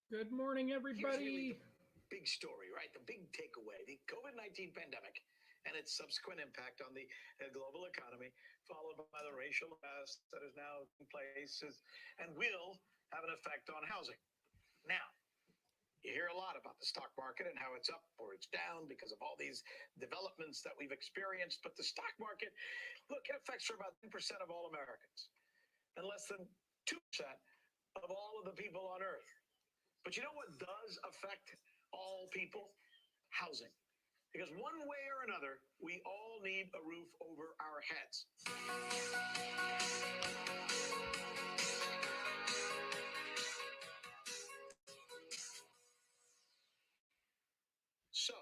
Good morning, everybody. Big story, right? The big takeaway, the COVID-19 pandemic and its subsequent impact on the global economy, followed by the racial unrest that is now in place and will have an effect on housing. Now, you hear a lot about the stock market and how it's up or it's down because of all these developments that we've experienced. But the stock market, look, it affects for about 10% of all Americans and less than 2% of all of the people on earth. But you know what does affect all people? Housing. Because one way or another, we all need a roof over our heads. So,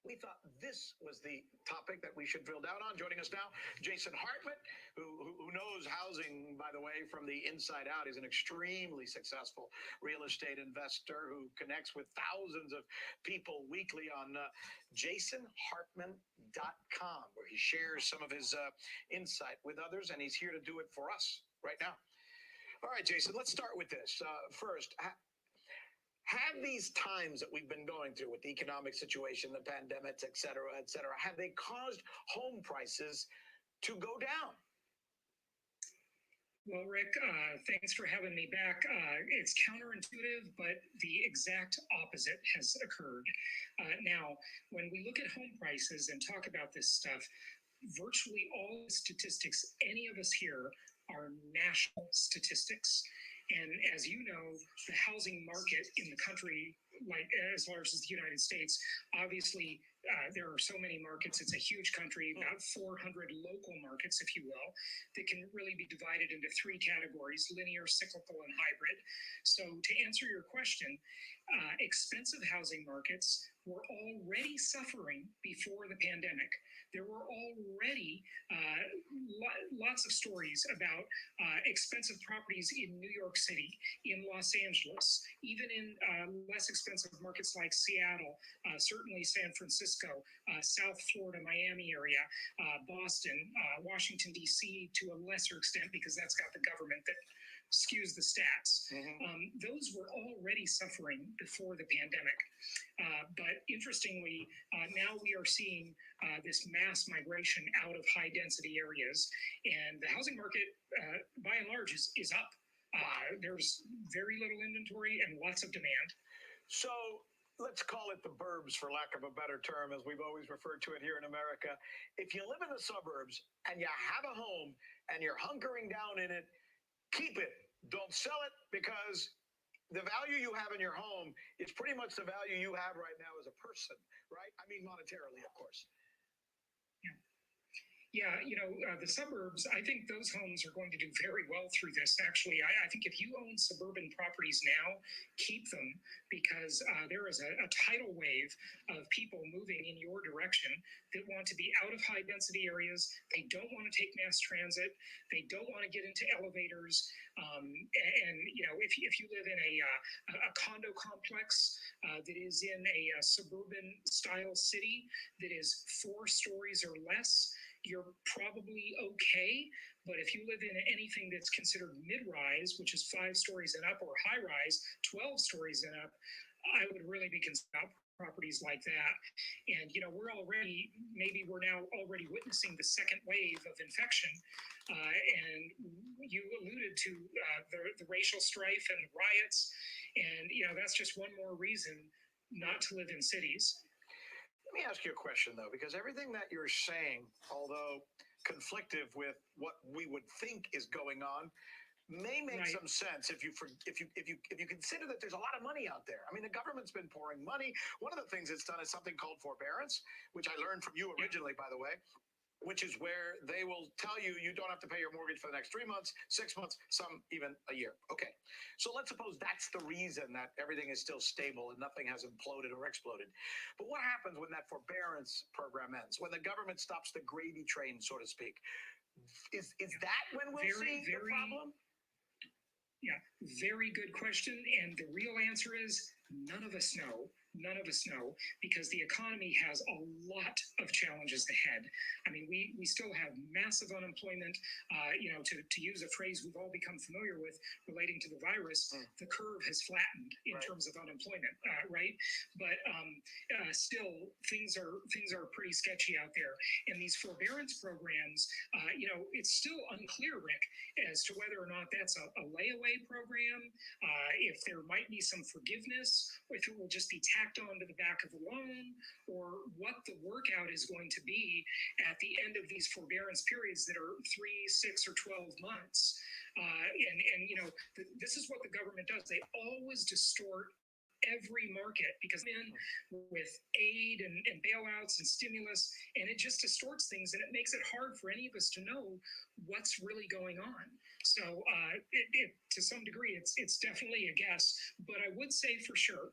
we thought this was the topic that we should drill down on. Joining us now, Jason Hartman, who knows housing, by the way, from the inside out. He's an extremely successful real estate investor who connects with thousands of people weekly on jasonhartman.com, where he shares some of his insight with others, and he's here to do it for us right now. All right, Jason, let's start with this. First, have these times that we've been going through with the economic situation, the pandemics, et cetera, have they caused home prices to go down? Well, Rick, thanks for having me back. It's counterintuitive, but the exact opposite has occurred. Now, when we look at home prices and talk about this stuff, virtually all the statistics, any of us here, are national statistics. And as you know, the housing market in the country, like as large as the United States, obviously there are so many markets. It's a huge country, about 400 local markets, if you will, that can really be divided into three categories: linear, cyclical, and hybrid. So to answer your question, expensive housing markets were already suffering before the pandemic. There were already lots of stories about expensive properties in New York City, in Los Angeles, even in less expensive markets like Seattle, certainly San Francisco, South Florida, Miami area, Boston, Washington, D.C. to a lesser extent, because that's got the government that skews the stats. Those were already suffering before the pandemic. But interestingly, now we are seeing this mass migration out of high density areas, and the housing market, by and large, is up. There's very little inventory and lots of demand. So let's call it the burbs, for lack of a better term, as we've always referred to it here in America. If you live in the suburbs and you have a home and you're hunkering down in it, keep it. Don't sell it, because the value you have in your home is pretty much the value you have right now as a person, right? I mean, monetarily, of course. Yeah, the suburbs, I think those homes are going to do very well through this. Actually, I think if you own suburban properties now, keep them, because there is a tidal wave of people moving in your direction that want to be out of high density areas. They don't want to take mass transit. They don't want to get into elevators. And if you live in a condo complex that is in a suburban style city that is 4 stories or less, you're probably okay. But if you live in anything that's considered mid-rise, which is 5 stories and up, or high-rise, 12 stories and up, I would really be concerned about properties like that. And we're now already witnessing the second wave of infection. And you alluded to the racial strife and the riots, and that's just one more reason not to live in cities. Let me ask you a question, though, because everything that you're saying, although conflictive with what we would think is going on, may make some sense if you consider that there's a lot of money out there. I mean, the government's been pouring money. One of the things it's done is something called forbearance, which I learned from you originally, by the way, which is where they will tell you you don't have to pay your mortgage for the next 3 months, 6 months, some even a year. Okay, so let's suppose that's the reason that everything is still stable and nothing has imploded or exploded. But what happens when that forbearance program ends, when the government stops the gravy train, so to speak? Is that when we'll see the problem? Yeah, very good question. And the real answer is none of us know. None of us know, because the economy has a lot of challenges ahead. I mean, we still have massive unemployment. To use a phrase we've all become familiar with relating to the virus, the curve has flattened in terms of unemployment, right? But still, things are pretty sketchy out there. And these forbearance programs, it's still unclear, Rick, as to whether or not that's a layaway program, if there might be some forgiveness, or if it will just be tacked on to the back of the loan, or what the workout is going to be at the end of these forbearance periods that are 3, 6, or 12 months. This is what the government does. They always distort every market because with aid and bailouts and stimulus, and it just distorts things, and it makes it hard for any of us to know what's really going on. So to some degree, it's definitely a guess, but I would say for sure,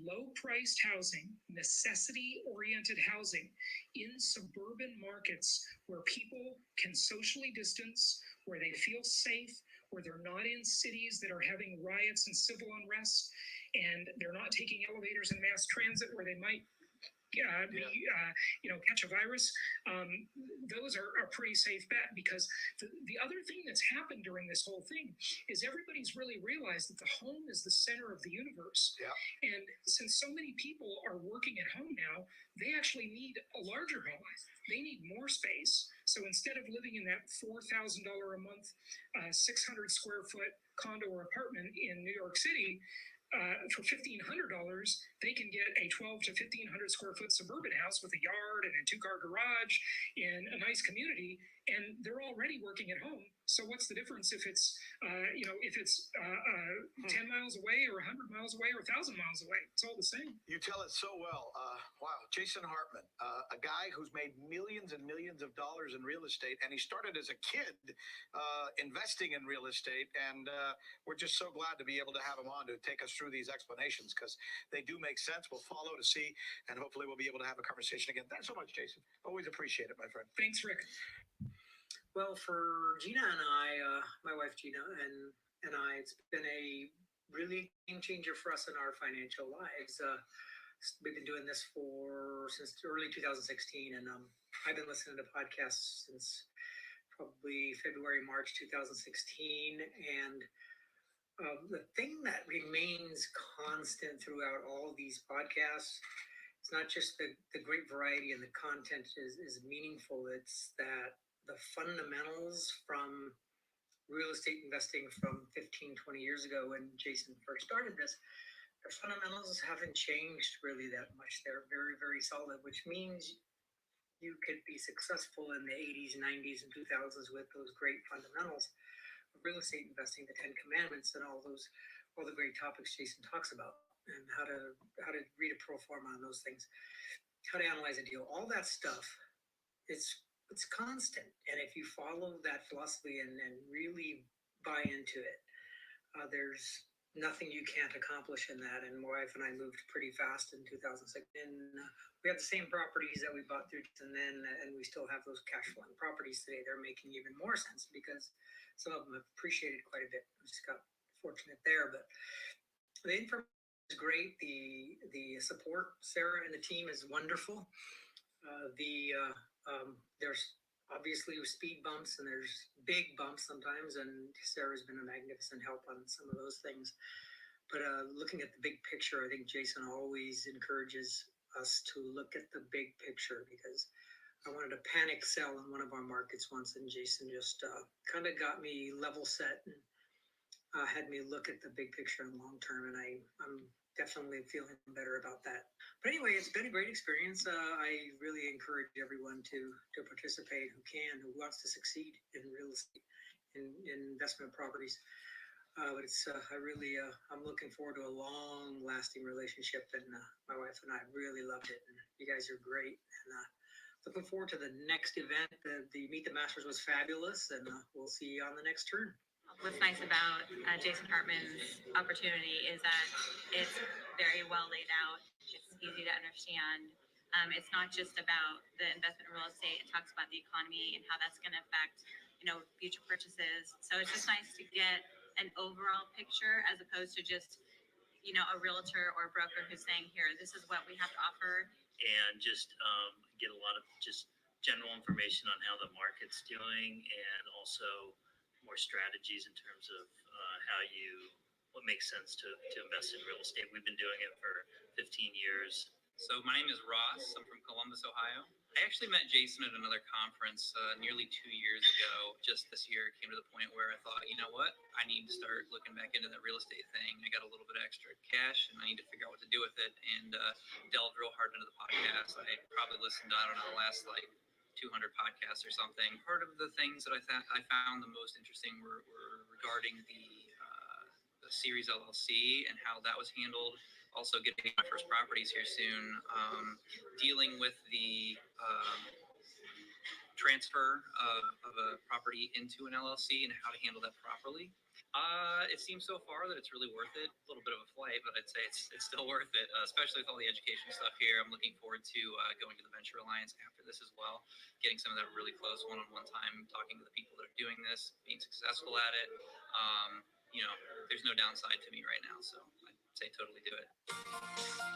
low-priced housing, necessity-oriented housing in suburban markets where people can socially distance, where they feel safe, where they're not in cities that are having riots and civil unrest, and they're not taking elevators and mass transit where they might catch a virus. Those are a pretty safe bet, because the other thing that's happened during this whole thing is everybody's really realized that the home is the center of the universe. Yeah. And since so many people are working at home now, they actually need a larger home. They need more space. So instead of living in that $4,000 a month, 600 square foot condo or apartment in New York City, for $1,500, they can get a 12 to 1,500 square foot suburban house with a yard and a 2-car garage in a nice community, and they're already working at home. So what's the difference if it's 10 miles away or 100 miles away or 1,000 miles away? It's all the same. You tell it so well. Wow, Jason Hartman, a guy who's made millions and millions of dollars in real estate, and he started as a kid investing in real estate, and we're just so glad to be able to have him on to take us through these explanations, because they do make sense. We'll follow to see, and hopefully we'll be able to have a conversation again. Thanks so much, Jason. Always appreciate it, my friend. Thanks, Rick. Well, for Gina and I, my wife Gina and I, it's been a really game changer for us in our financial lives. We've been doing this since early 2016, and I've been listening to podcasts since probably February, March 2016. And the thing that remains constant throughout all of these podcasts, it's not just the great variety and the content is meaningful. It's that the fundamentals from real estate investing from 15, 20 years ago when Jason first started this, the fundamentals haven't changed really that much. They're very, very solid, which means you could be successful in the 80s, 90s, and 2000s with those great fundamentals of real estate investing, the 10 commandments, and all the great topics Jason talks about, and how to read a pro forma on those things, how to analyze a deal, all that stuff. It's constant, and if you follow that philosophy and really buy into it, there's nothing you can't accomplish in that. And my wife and I moved pretty fast in 2006, and we have the same properties that we bought through, and we still have those cash flowing properties today. They're making even more sense because some of them have appreciated quite a bit. We just got fortunate there, but the information is great. The support, Sarah and the team, is wonderful. There's obviously speed bumps and there's big bumps sometimes, and Sarah's been a magnificent help on some of those things. But looking at the big picture, I think Jason always encourages us to look at the big picture, because I wanted to panic sell in one of our markets once, and Jason just kind of got me level set and had me look at the big picture and long term, and I'm definitely feeling better about that. But anyway, it's been a great experience. I really encourage everyone to participate who wants to succeed in real estate, in investment properties. But I'm looking forward to a long-lasting relationship, and my wife and I really loved it, and you guys are great. And looking forward to the next event. The Meet the Masters was fabulous, and we'll see you on the next turn. What's nice about Jason Hartman's opportunity is that it's very well laid out. It's easy to understand. It's not just about the investment in real estate. It talks about the economy and how that's going to affect, future purchases. So it's just nice to get an overall picture as opposed to just a realtor or broker who's saying, here, this is what we have to offer. And just get a lot of just general information on how the market's doing, and also more strategies in terms of what makes sense to invest in real estate. We've been doing it for 15 years. So my name is Ross. I'm from Columbus, Ohio. I actually met Jason at another conference nearly 2 years ago. Just this year, it came to the point where I thought, you know what? I need to start looking back into that real estate thing. I got a little bit of extra cash, and I need to figure out what to do with it, and delved real hard into the podcast. I probably listened to, I don't know, the last 200 podcasts or something. Part of the things that I found the most interesting were regarding the Series LLC and how that was handled. Also getting my first properties here soon, dealing with the transfer of a property into an LLC and how to handle that properly. It seems so far that it's really worth it. A little bit of a flight, but I'd say it's still worth it, especially with all the education stuff here. I'm looking forward to going to the Venture Alliance after this as well, getting some of that really close one-on-one time, talking to the people that are doing this, being successful at it. There's no downside to me right now, so I'd say totally do it.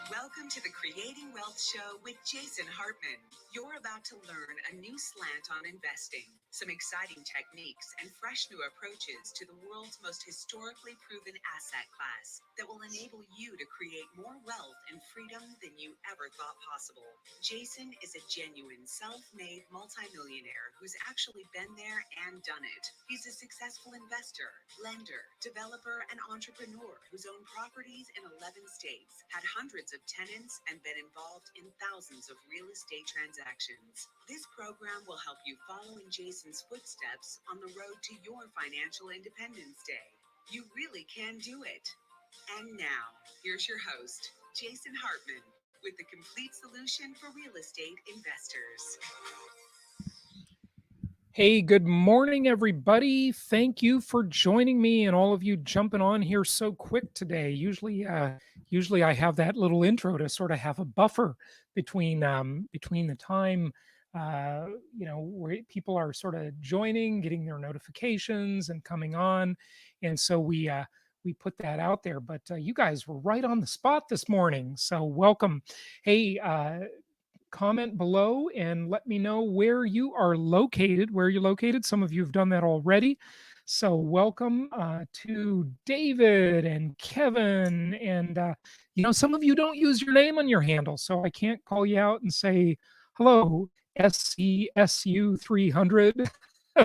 Welcome to the Creating Wealth Show with Jason Hartman. You're about to learn a new slant on investing, some exciting techniques, and fresh new approaches to the world's most historically proven asset class that will enable you to create more wealth and freedom than you ever thought possible. Jason is a genuine self-made multimillionaire who's actually been there and done it. He's a successful investor, lender, developer, and entrepreneur who's owned properties in 11 states, had hundreds of tenants, and been involved in thousands of real estate transactions. This program will help you follow in Jason's footsteps on the road to your financial independence day. You really can do it. And now, here's your host, Jason Hartman, with the complete solution for real estate investors. Hey, good morning, everybody. Thank you for joining me, and all of you jumping on here so quick today. Usually I have that little intro to sort of have a buffer between the time where people are sort of joining, getting their notifications, and coming on, and so we put that out there. But you guys were right on the spot this morning, so welcome. Hey. Comment below and let me know where you're located. Some of you have done that already. So welcome to David and Kevin. And, some of you don't use your name on your handle, so I can't call you out and say, hello, SCSU 300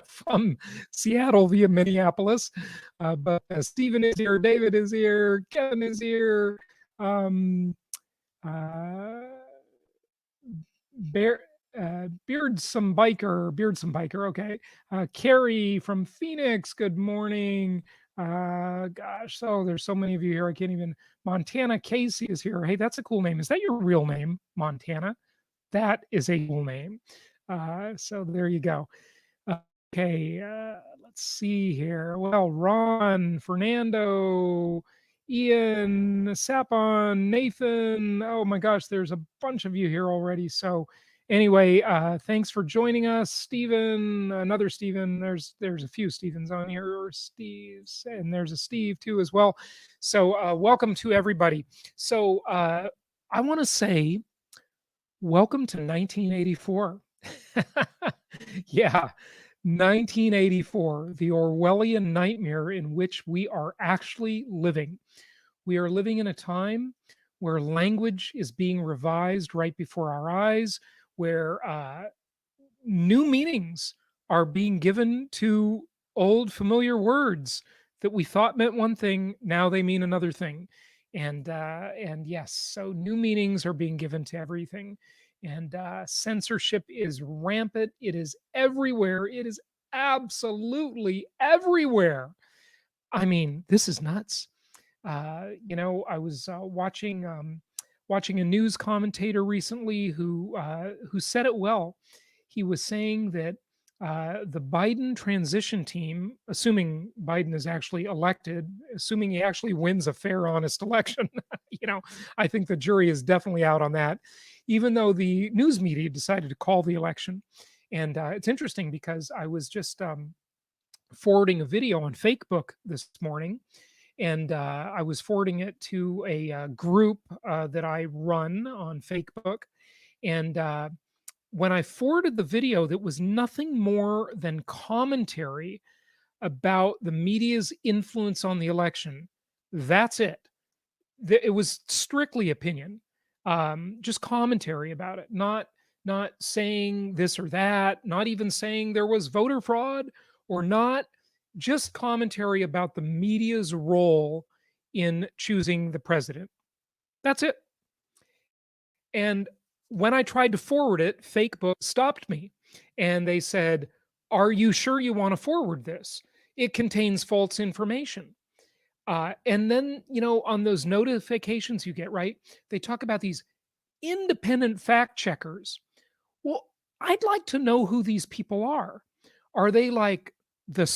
from Seattle via Minneapolis. But Stephen is here, David is here, Kevin is here. Beardsome biker. Okay. Carrie from Phoenix. Good morning. There's so many of you here. I can't even. Montana Casey is here. Hey, that's a cool name. Is that your real name, Montana? That is a cool name. So there you go. Okay. Let's see here. Well, Ron, Fernando, Ian, Sapon, Nathan. Oh my gosh, there's a bunch of you here already. So anyway, thanks for joining us. Stephen, another Stephen. There's a few Stevens on here, or Steves, and there's a Steve too as well. So welcome to everybody. So I want to say welcome to 1984. Yeah. 1984, the Orwellian nightmare in which we are actually living. We are living in a time where language is being revised right before our eyes, where new meanings are being given to old familiar words that we thought meant one thing, now they mean another thing. And yes, so new meanings are being given to everything. And censorship is rampant. It is everywhere. It is absolutely everywhere. I mean, this is nuts. I was watching a news commentator recently who said it well. He was saying that the Biden transition team, assuming Biden is actually elected, assuming he actually wins a fair, honest election, I think the jury is definitely out on that, even though the news media decided to call the election. And it's interesting because I was just forwarding a video on Facebook this morning, and I was forwarding it to a group that I run on Facebook. And when I forwarded the video, that was nothing more than commentary about the media's influence on the election. That's it. It was strictly opinion, just commentary about it, not saying this or that, not even saying there was voter fraud or not, just commentary about the media's role in choosing the president. That's it. And when I tried to forward it, Facebook stopped me and they said, "Are you sure you want to forward this? It contains false information." And then, on those notifications you get, right? They talk about these independent fact checkers. Well, I'd like to know who these people are. Are they like the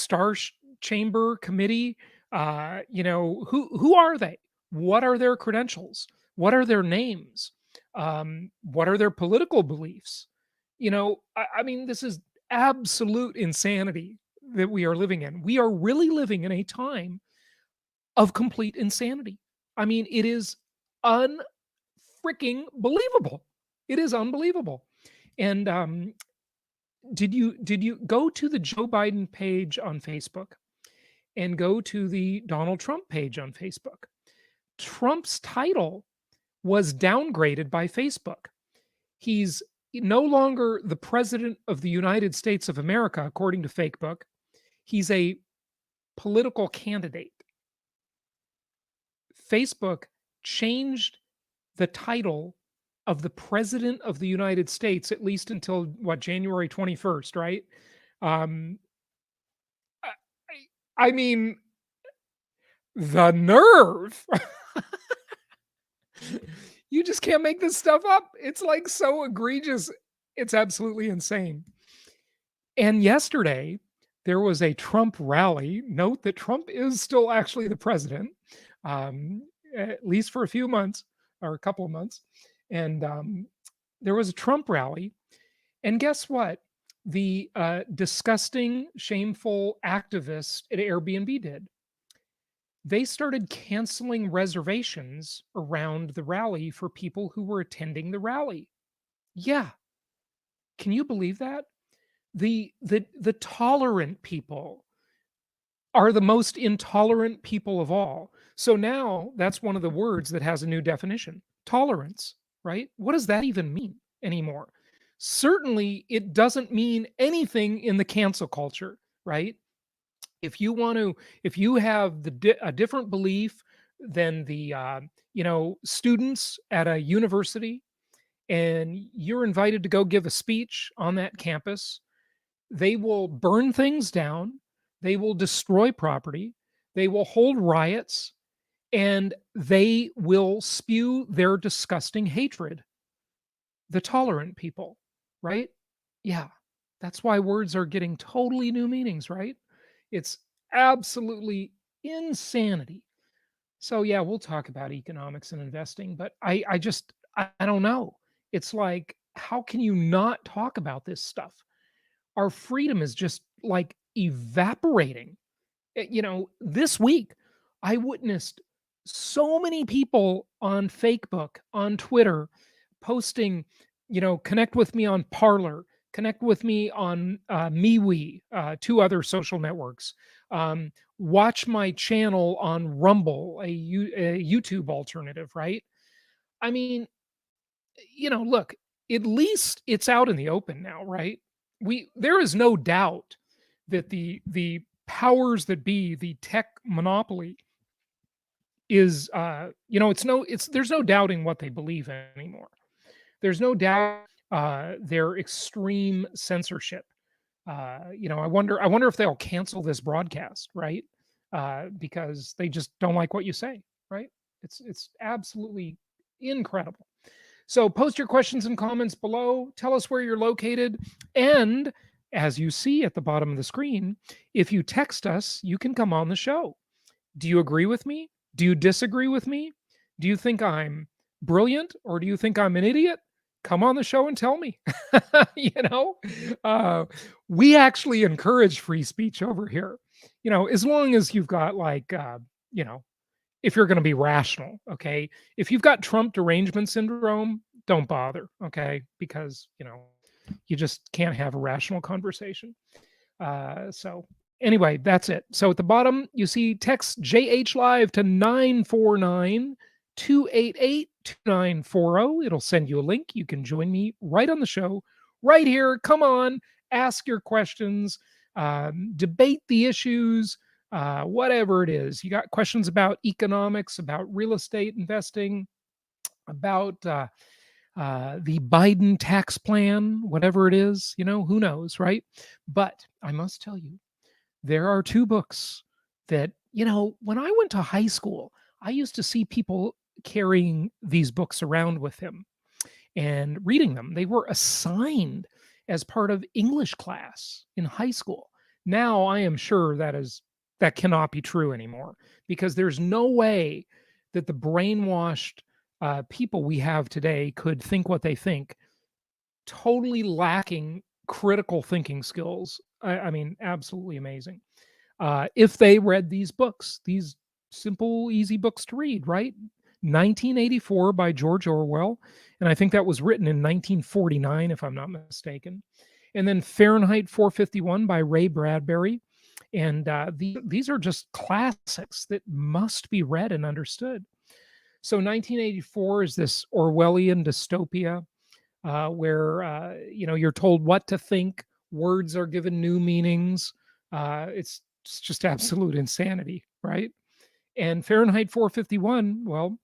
Chamber Committee? Who are they? What are their credentials? What are their names? What are their political beliefs? I mean, this is absolute insanity that we are living in. We are really living in a time of complete insanity. I mean, it is unfreaking believable. It is unbelievable. And did you go to the Joe Biden page on Facebook and go to the Donald Trump page on Facebook? Trump's title was downgraded by Facebook. He's no longer the president of the United States of America, according to Facebook. He's a political candidate. Facebook changed the title of the president of the United States, at least until January 21st, right? I, I mean, the nerve. You just can't make this stuff up. It's like so egregious. It's absolutely insane. And yesterday, there was a Trump rally. Note that Trump is still actually the president, at least for a few months or a couple of months. And there was a Trump rally. And guess what? The disgusting, shameful activists at Airbnb did. They started canceling reservations around the rally for people who were attending the rally. Yeah. Can you believe that? The tolerant people are the most intolerant people of all. So now that's one of the words that has a new definition. Tolerance, right? What does that even mean anymore? Certainly it doesn't mean anything in the cancel culture, right? If you have a different belief than the students at a university, and you're invited to go give a speech on that campus, they will burn things down, they will destroy property, they will hold riots, and they will spew their disgusting hatred. The tolerant people, right? Yeah, that's why words are getting totally new meanings, right? It's absolutely insanity. So yeah, we'll talk about economics and investing, but I don't know. It's like, how can you not talk about this stuff? Our freedom is just like evaporating. This week I witnessed so many people on Facebook, on Twitter, posting, connect with me on Parler, connect with me on MeWe, two other social networks. Watch my channel on Rumble, a YouTube alternative, right? I mean, look, at least it's out in the open now, right? There is no doubt that the powers that be, the tech monopoly, is there's no doubting what they believe in anymore. There's no doubt their extreme censorship. I wonder if they'll cancel this broadcast, right? Because they just don't like what you say, right? It's absolutely incredible. So post your questions and comments below. Tell us where you're located. And as you see at the bottom of the screen, if you text us, you can come on the show. Do you agree with me? Do you disagree with me? Do you think I'm brilliant or do you think I'm an idiot? Come on the show and tell me. We actually encourage free speech over here. As long as you've got like, if you're going to be rational. Okay. If you've got Trump derangement syndrome, don't bother. Okay. Because, you just can't have a rational conversation. So anyway, that's it. So at the bottom, you see text JH Live to 949 288 2940. It'll send you a link. You can join me right on the show, right here. Come on, ask your questions, debate the issues, whatever it is. You got questions about economics, about real estate investing, about the Biden tax plan, whatever it is, who knows, right? But I must tell you, there are two books that, when I went to high school, I used to see people carrying these books around with them and reading them. They were assigned as part of English class in high school. Now I am sure that cannot be true anymore, because there's no way that the brainwashed people we have today could think what they think, totally lacking critical thinking skills. I mean, absolutely amazing. If they read these books, these simple, easy books to read, right? 1984 by George Orwell. And I think that was written in 1949, if I'm not mistaken. And then Fahrenheit 451 by Ray Bradbury. And these are just classics that must be read and understood. So 1984 is this Orwellian dystopia where you're told what to think, words are given new meanings. It's just absolute insanity, right? And Fahrenheit 451, well,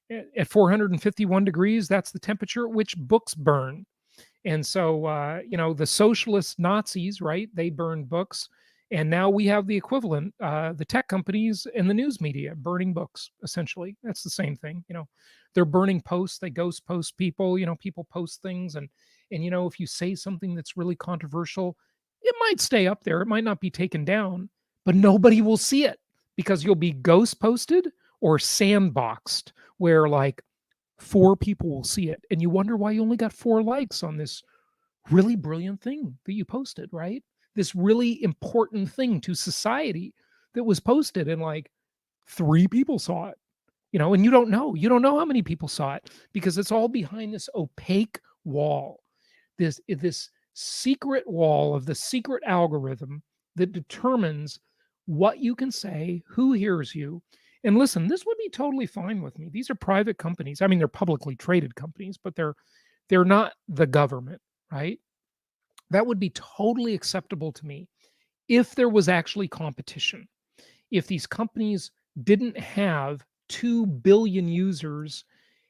at 451 degrees, that's the temperature at which books burn. And so, the socialist Nazis, right? They burned books. And now we have the equivalent, the tech companies and the news media burning books, essentially. That's the same thing. They're burning posts. They ghost post people. People post things. And if you say something that's really controversial, it might stay up there. It might not be taken down, but nobody will see it because you'll be ghost posted or sandboxed where like 4 people will see it. And you wonder why you only got 4 likes on this really brilliant thing that you posted, right? This really important thing to society that was posted and like 3 people saw it, and you don't know how many people saw it because it's all behind this opaque wall, this secret wall of the secret algorithm that determines what you can say, who hears you. And listen, this would be totally fine with me. These are private companies. I mean, they're publicly traded companies, but they're not the government, right? That would be totally acceptable to me if there was actually competition. If these companies didn't have 2 billion users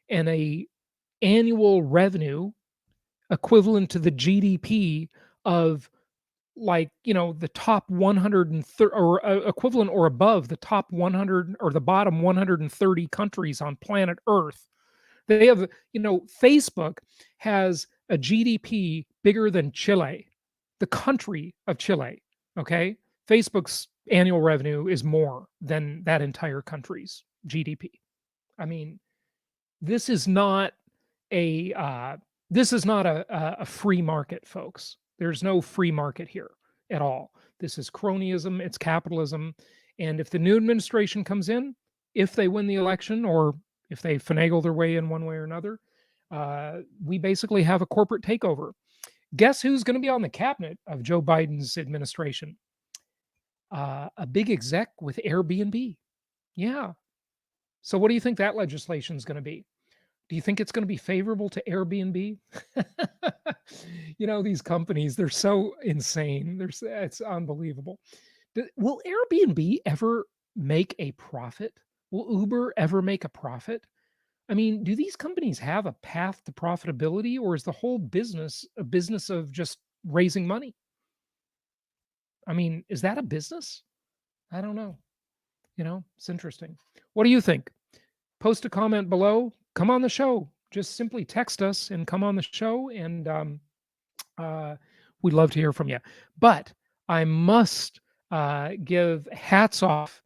and a annual revenue equivalent to the GDP of the top 130 or equivalent or above the top 100 or the bottom 130 countries on planet Earth. They have, Facebook has a GDP bigger than Chile, the country of Chile. Okay. Facebook's annual revenue is more than that entire country's GDP. I mean, this is not a free market, folks. There's no free market here at all. This is cronyism, it's capitalism. And if the new administration comes in, if they win the election or if they finagle their way in one way or another, we basically have a corporate takeover. Guess who's going to be on the cabinet of Joe Biden's administration? A big exec with Airbnb. Yeah. So what do you think that legislation is going to be? Do you think it's going to be favorable to Airbnb? These companies, they're so insane. It's unbelievable. Will Airbnb ever make a profit? Will Uber ever make a profit? I mean, do these companies have a path to profitability, or is the whole business a business of just raising money? I mean, is that a business? I don't know. It's interesting. What do you think? Post a comment below. Come on the show. Just simply text us and come on the show, and we'd love to hear from you. But I must give hats off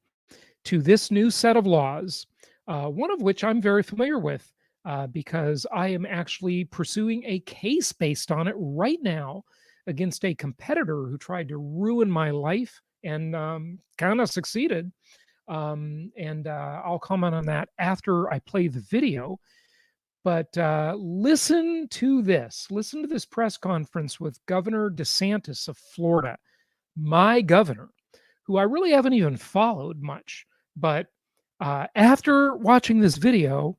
to this new set of laws, one of which I'm very familiar with because I am actually pursuing a case based on it right now against a competitor who tried to ruin my life and kind of succeeded. And I'll comment on that after I play the video. But listen to this. Listen to this press conference with Governor DeSantis of Florida, my governor, who I really haven't even followed much. But after watching this video,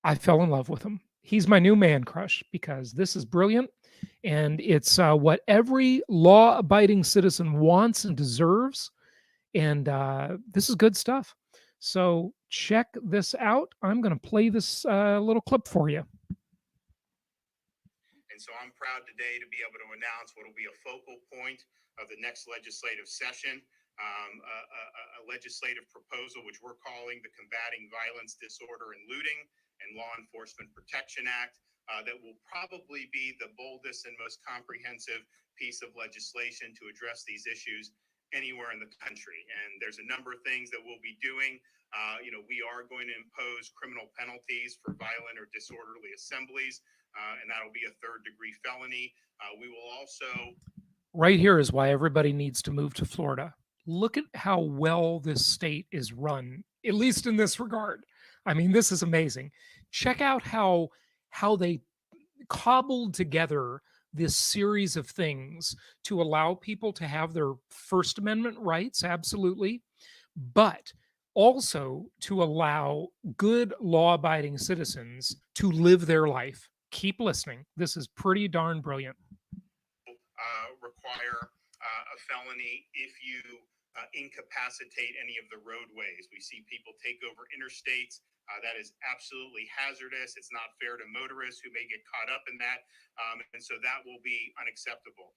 I fell in love with him. He's my new man crush because this is brilliant. And it's what every law abiding citizen wants and deserves. And this is good stuff. So check this out. I'm going to play this little clip for you. And so I'm proud today to be able to announce what will be a focal point of the next legislative session, a legislative proposal which we're calling the Combating Violence, Disorder, and Looting and Law Enforcement Protection Act. That will probably be the boldest and most comprehensive piece of legislation to address these issues anywhere in the country. And there's a number of things that we'll be doing. We are going to impose criminal penalties for violent or disorderly assemblies, and that'll be a third-degree felony. We will also... Right here is why everybody needs to move to Florida. Look at how well this state is run, at least in this regard. I mean, this is amazing. Check out how they cobbled together this series of things to allow people to have their First Amendment rights, absolutely, but also to allow good law-abiding citizens to live their life. Keep listening. This is pretty darn brilliant. Require a felony if you incapacitate any of the roadways. We see people take over interstates. That is absolutely hazardous. It's not fair to motorists who may get caught up in that. And so that will be unacceptable.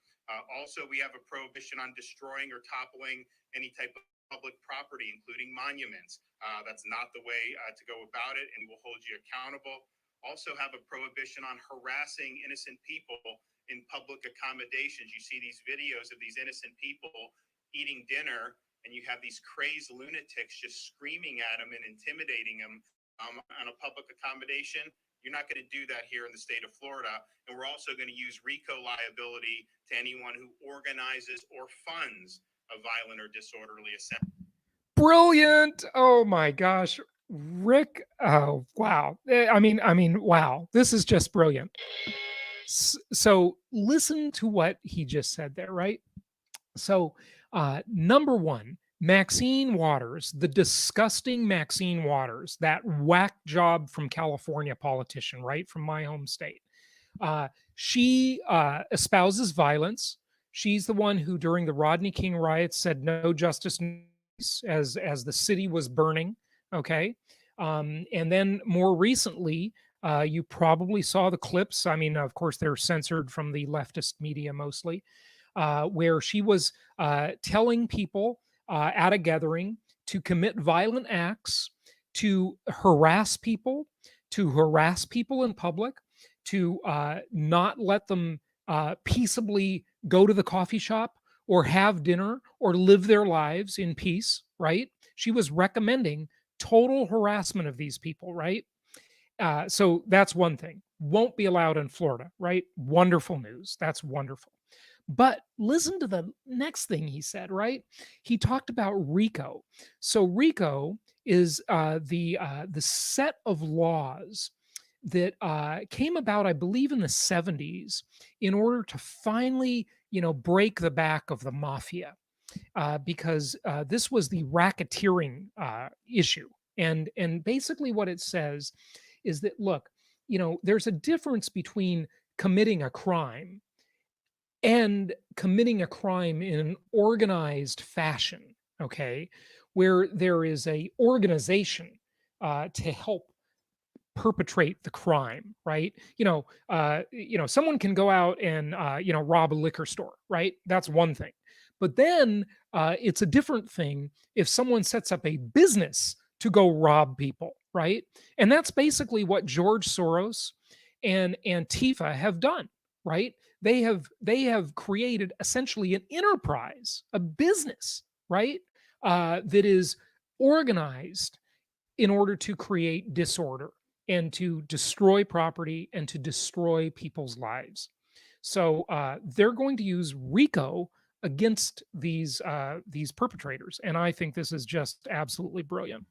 Also, we have a prohibition on destroying or toppling any type of public property, including monuments. That's not the way to go about it, and we'll hold you accountable. Also have a prohibition on harassing innocent people in public accommodations. You see these videos of these innocent people eating dinner, and you have these crazed lunatics just screaming at them and intimidating them on a public accommodation. You're not going to do that here in the state of Florida. And we're also going to use RICO liability to anyone who organizes or funds a violent or disorderly assembly. Brilliant. Oh my gosh. Rick, oh wow. I mean, wow. This is just brilliant. So listen to what he just said there, right? So number one, Maxine Waters, the disgusting Maxine Waters, that whack job from California politician, right, from my home state. She espouses violence. She's the one who, during the Rodney King riots, said no justice as the city was burning. Okay, and then more recently, you probably saw the clips. I mean, of course, they're censored from the leftist media mostly, where she was telling people at a gathering to commit violent acts, to harass people in public, to not let them peaceably go to the coffee shop or have dinner or live their lives in peace, right? She was recommending total harassment of these people, right? So that's one thing. Won't be allowed in Florida, right? Wonderful news. That's wonderful. But listen to the next thing he said, right? He talked about RICO. So RICO is the set of laws that came about, I believe, in the 70s in order to finally, break the back of the mafia, because this was the racketeering issue. And basically what it says is that, look, there's a difference between committing a crime and committing a crime in an organized fashion, okay, where there is a organization to help perpetrate the crime, right? Someone can go out and rob a liquor store, right? That's one thing. But then it's a different thing if someone sets up a business to go rob people, right? And that's basically what George Soros and Antifa have done, right? They have created essentially an enterprise, a business, right? That is organized in order to create disorder and to destroy property and to destroy people's lives. So they're going to use RICO against these perpetrators. And I think this is just absolutely brilliant.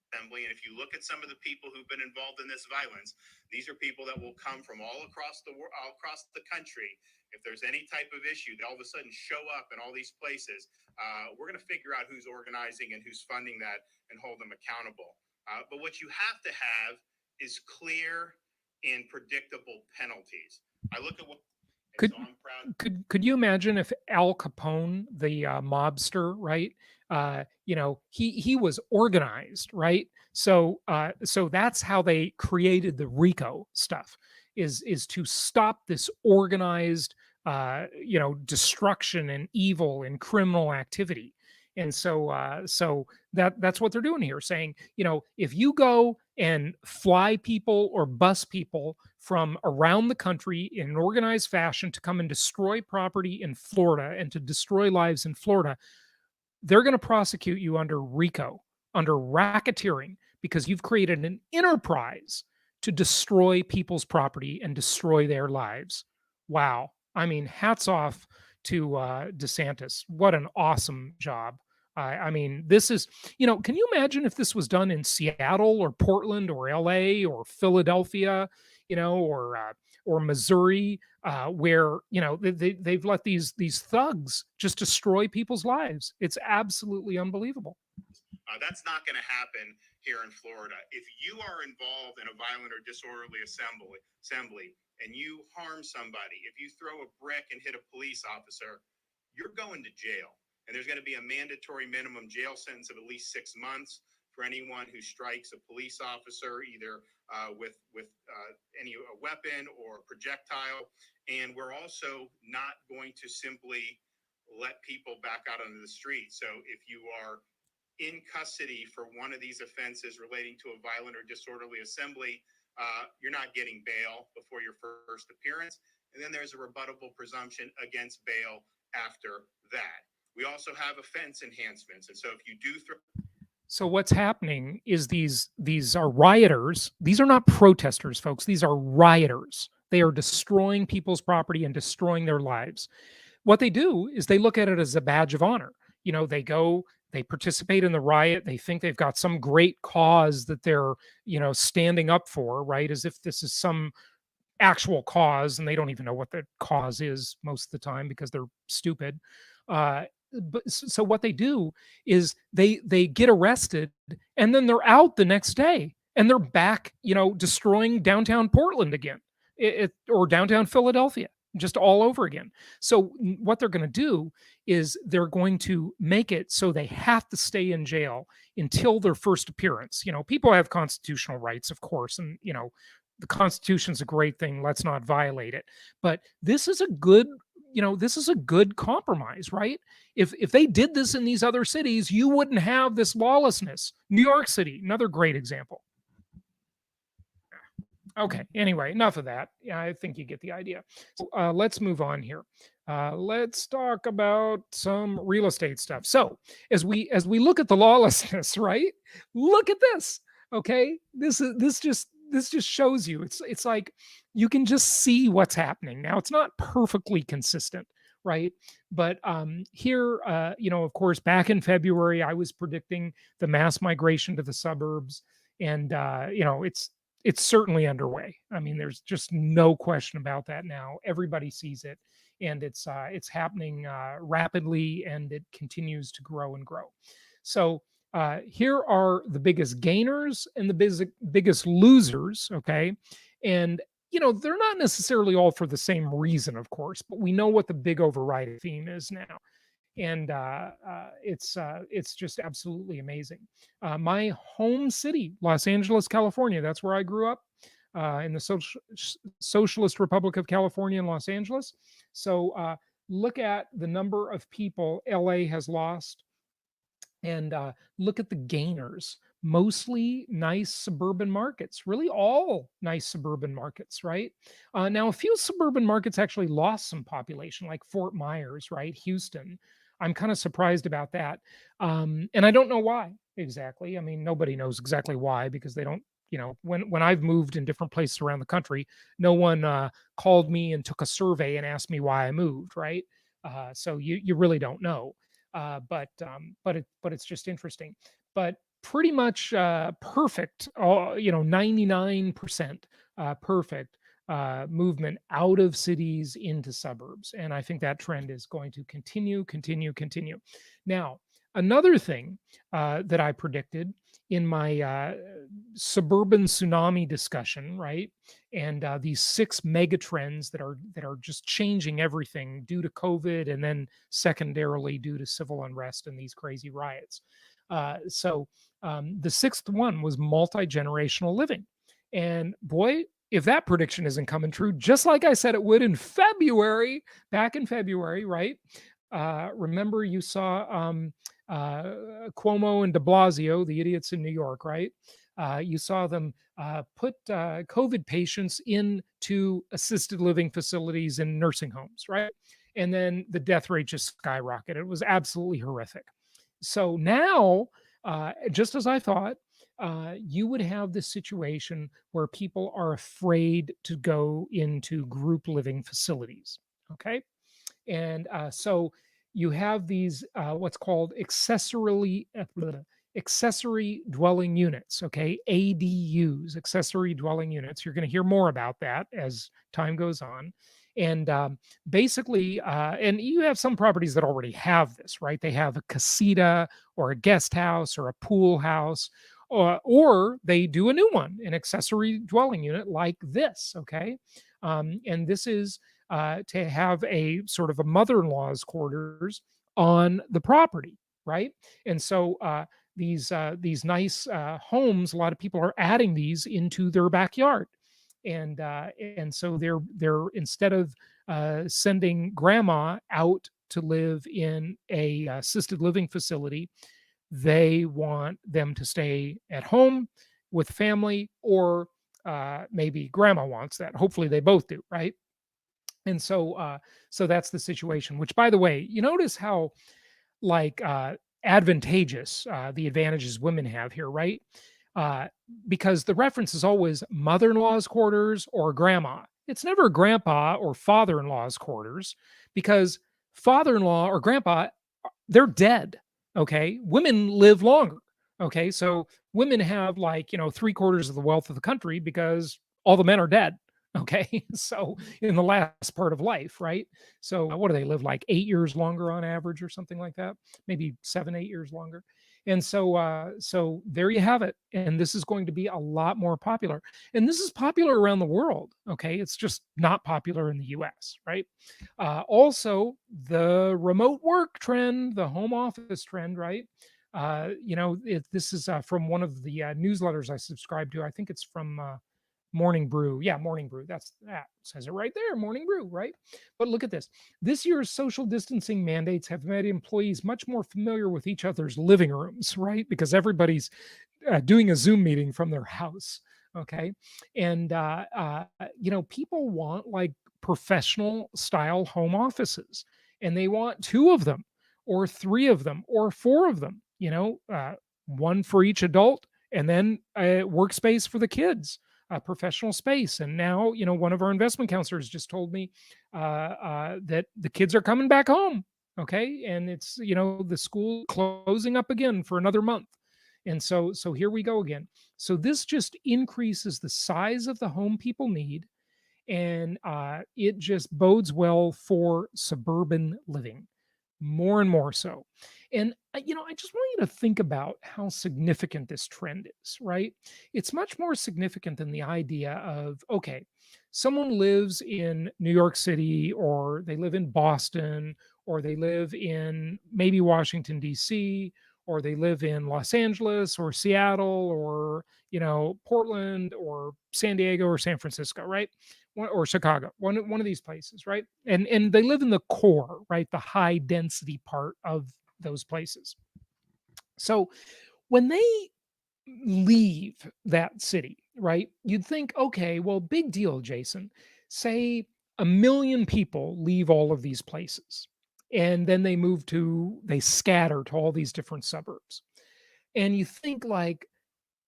Assembly. And if you look at some of the people who've been involved in this violence, these are people that will come from all across the world, all across the country. If there's any type of issue, they all of a sudden show up in all these places. We're going to figure out who's organizing and who's funding that and hold them accountable. But what you have to have is clear and predictable penalties. I look at what. Could, So I'm proud. could you imagine if Al Capone, the mobster, right? He was organized, right? So that's how they created the RICO stuff, is to stop this organized destruction and evil and criminal activity. And so that's what they're doing here, saying, if you go and fly people or bus people from around the country in an organized fashion to come and destroy property in Florida and to destroy lives in Florida, they're going to prosecute you under RICO, under racketeering, because you've created an enterprise to destroy people's property and destroy their lives. Wow. I mean, hats off to DeSantis. What an awesome job. I mean, this is, can you imagine if this was done in Seattle or Portland or LA or Philadelphia, or Missouri, where they've let these thugs just destroy people's lives. It's absolutely unbelievable. That's not going to happen here in Florida. If you are involved in a violent or disorderly assembly and you harm somebody, if you throw a brick and hit a police officer, you're going to jail. And there's going to be a mandatory minimum jail sentence of at least 6 months for anyone who strikes a police officer, either with a weapon or projectile. And we're also not going to simply let people back out onto the street. So if you are in custody for one of these offenses relating to a violent or disorderly assembly, you're not getting bail before your first appearance. And then there's a rebuttable presumption against bail after that. We also have offense enhancements. And so if you do So what's happening is these are rioters. These are not protesters, folks. These are rioters. They are destroying people's property and destroying their lives. What they do is they look at it as a badge of honor. They go, they participate in the riot. They think they've got some great cause that they're, standing up for, right? As if this is some actual cause, and they don't even know what the cause is most of the time because they're stupid. But so what they do is they get arrested, and then they're out the next day, and they're back, destroying downtown Portland again, or downtown Philadelphia, just all over again. So what they're going to do is they're going to make it so they have to stay in jail until their first appearance. People have constitutional rights, of course, and the Constitution's a great thing. Let's not violate it. But this is a good compromise, right? If they did this in these other cities, you wouldn't have this lawlessness. New York City, another great example. Okay, anyway, enough of that. Yeah, I think you get the idea. So, let's move on here. Let's talk about some real estate stuff. So as we look at the lawlessness, right? Look at this. Okay, this just shows you. It's like you can just see what's happening. Now it's not perfectly consistent, right? But here, of course, back in February, I was predicting the mass migration to the suburbs, and it's certainly underway. I mean, there's just no question about that now. Everybody sees it, and it's happening rapidly, and it continues to grow and grow. So here are the biggest gainers and the biggest losers. Okay, and they're not necessarily all for the same reason, of course, but we know what the big overriding theme is now. And it's just absolutely amazing. My home city, Los Angeles, California, that's where I grew up, in the Socialist Republic of California in Los Angeles. So look at the number of people LA has lost, and look at the gainers. Mostly nice suburban markets, really all nice suburban markets, right? Now, a few suburban markets actually lost some population, like Fort Myers, right? Houston. I'm kind of surprised about that. And I don't know why exactly. I mean, nobody knows exactly why, because they don't, when I've moved in different places around the country, no one called me and took a survey and asked me why I moved, right? So you really don't know. But it's just interesting. But pretty much perfect, 99% perfect movement out of cities into suburbs. And I think that trend is going to continue. Now, another thing that I predicted in my suburban tsunami discussion, right? And these 6 mega trends that are just changing everything due to COVID, and then secondarily due to civil unrest and these crazy riots. The sixth one was multi-generational living. And boy, if that prediction isn't coming true, just like I said it would in February, back in February, right? Remember, you saw Cuomo and de Blasio, the idiots in New York, right? You saw them put COVID patients into assisted living facilities and nursing homes, right? And then the death rate just skyrocketed. It was absolutely horrific. So now, just as I thought, you would have this situation where people are afraid to go into group living facilities. Okay. And so you have these what's called accessory dwelling units, okay, ADUs, accessory dwelling units. You're going to hear more about that as time goes on. And basically, and you have some properties that already have this, right? They have a casita or a guest house or a pool house, or they do a new one, an accessory dwelling unit like this, okay? And this is to have a sort of a mother-in-law's quarters on the property, right? And so these nice homes, a lot of people are adding these into their backyard, and so they're instead of sending grandma out to live in a assisted living facility, they want them to stay at home with family, or maybe grandma wants that. Hopefully, they both do, right? And so that's the situation. Which, by the way, you notice how like advantageous the advantages women have here, right? Uh, because the reference is always mother-in-law's quarters or grandma. It's never grandpa or father-in-law's quarters, because father-in-law or grandpa, they're dead. Okay, women live longer. Okay, so women have, like, 3/4 of the wealth of the country because all the men are dead. Okay, so in the last part of life, right? So what do they live, like 8 years longer on average or something like that? Maybe 7, 8 years longer. And so there you have it. And this is going to be a lot more popular. And this is popular around the world. Okay, it's just not popular in the US, right? Also, the remote work trend, the home office trend, right? This is from one of the newsletters I subscribe to. I think it's from Morning Brew. Yeah, Morning Brew. That says it right there, Morning Brew, right? But look at this. This year's social distancing mandates have made employees much more familiar with each other's living rooms, right? Because everybody's doing a Zoom meeting from their house. Okay. And, people want like professional style home offices, and they want two of them, or three of them, or four of them, one for each adult, and then a workspace for the kids, a professional space. And now, one of our investment counselors just told me that the kids are coming back home. Okay. And it's, the school closing up again for another month. And so here we go again. So this just increases the size of the home people need, and it just bodes well for suburban living, more and more so. And I just want you to think about how significant this trend is, right? It's much more significant than the idea of, okay, someone lives in New York City, or they live in Boston, or they live in maybe Washington D.C., or they live in Los Angeles or Seattle, or Portland or San Diego or San Francisco, right? Or Chicago, one of these places, right? And they live in the core, right? The high density part of those places. So when they leave that city, right? You'd think, okay, well, big deal, Jason. Say 1 million people leave all of these places, and then they scatter to all these different suburbs. And you think, like,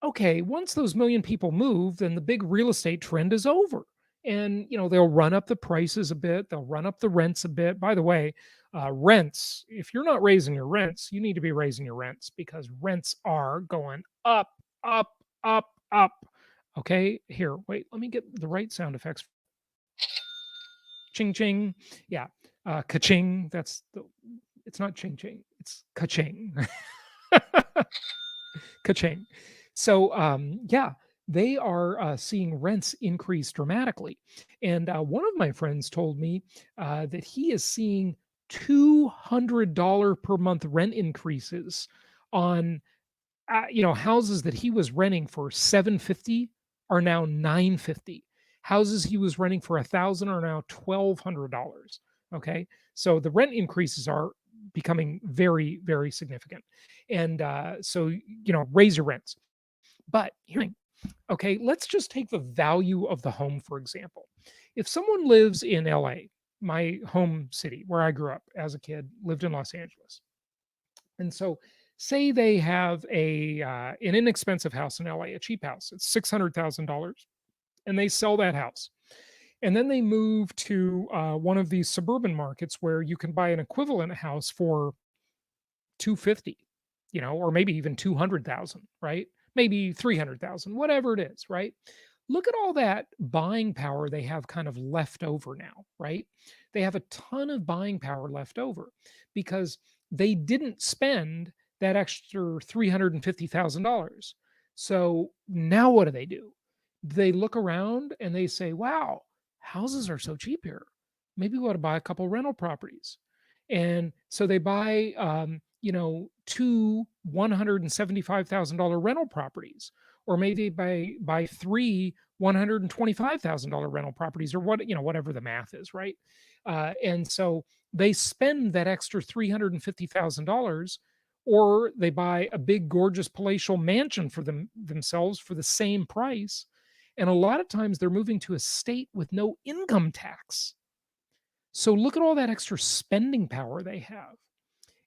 okay, once those 1 million people move, then the big real estate trend is over. And they'll run up the prices a bit, they'll run up the rents a bit. By the way, rents, if you're not raising your rents, you need to be raising your rents, because rents are going up, up, up, up. Okay, here, wait, let me get the right sound effects. Ching ching. Yeah. Ka-ching. It's not ching ching, it's ka-ching. Ka-ching. So yeah, they are seeing rents increase dramatically. And one of my friends told me that he is seeing $200 per month rent increases on houses that he was renting for 750 are now 950. Houses he was renting for 1,000 are now $1,200. Okay, so the rent increases are becoming very, very significant. And so raise your rents. But here, okay, let's just take the value of the home, for example. If someone lives in LA, my home city where I grew up as a kid, lived in Los Angeles, and so say they have an inexpensive house in LA, a cheap house, it's $600,000, and they sell that house. And then they move to one of these suburban markets where you can buy an equivalent house for 250, or maybe even 200,000, right? Maybe 300,000, whatever it is, right? Look at all that buying power they have kind of left over now, right? They have a ton of buying power left over because they didn't spend that extra $350,000. So now what do? They look around and they say, wow, houses are so cheap here. Maybe we ought to buy a couple rental properties. And so they buy, two $175,000 rental properties, or maybe buy three $125,000 rental properties, or whatever the math is, right? And so they spend that extra $350,000, or they buy a big, gorgeous palatial mansion for themselves for the same price. And a lot of times they're moving to a state with no income tax. So look at all that extra spending power they have.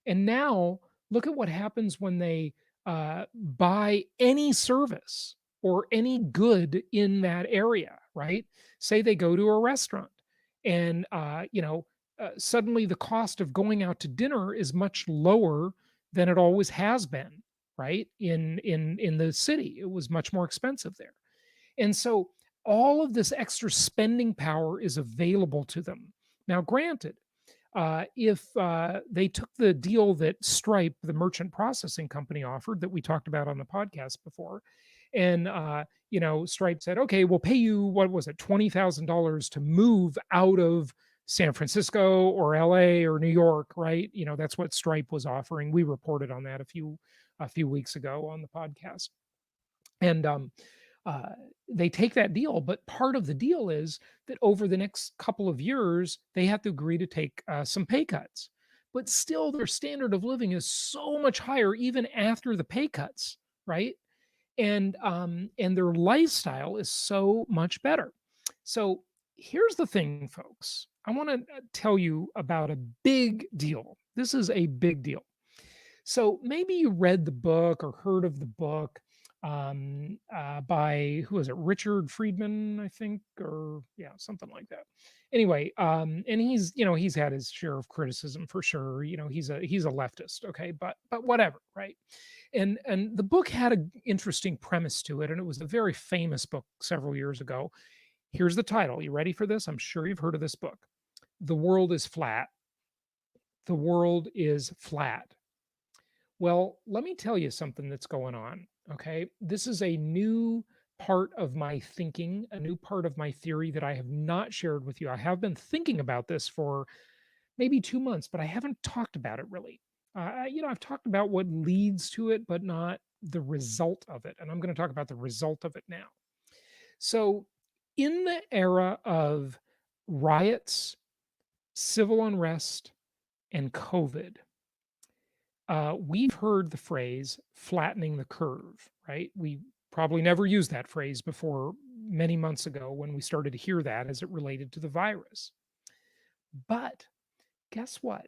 And now look at what happens when they buy any service or any good in that area, right? Say they go to a restaurant and, suddenly the cost of going out to dinner is much lower than it always has been, right? In the city, it was much more expensive there. And so all of this extra spending power is available to them. Now, granted, if they took the deal that Stripe, the merchant processing company, offered that we talked about on the podcast before, and Stripe said, "Okay, we'll pay you, what was it, $20,000 to move out of San Francisco or LA or New York," right? That's what Stripe was offering. We reported on that a few weeks ago on the podcast. And uh, they take that deal, but part of the deal is that over the next couple of years, they have to agree to take some pay cuts. But still, their standard of living is so much higher even after the pay cuts, right? And their lifestyle is so much better. So here's the thing, folks. I want to tell you about a big deal. This is a big deal. So maybe you read the book or heard of the book by, who is it, Richard Friedman, I think, or yeah, something like that. Anyway, and he's had his share of criticism for sure. He's a leftist, okay, but whatever, right? And the book had an interesting premise to it, and it was a very famous book several years ago. Here's the title. You ready for this? I'm sure you've heard of this book. The World is Flat. The World is Flat. Well, let me tell you something that's going on. Okay. This is a new part of my thinking, a new part of my theory that I have not shared with you. I have been thinking about this for maybe 2 months, but I haven't talked about it really. I've talked about what leads to it, but not the result of it. And I'm going to talk about the result of it now. So, in the era of riots, civil unrest, and COVID, we've heard the phrase flattening the curve, right? We probably never used that phrase before many months ago when we started to hear that as it related to the virus. But guess what?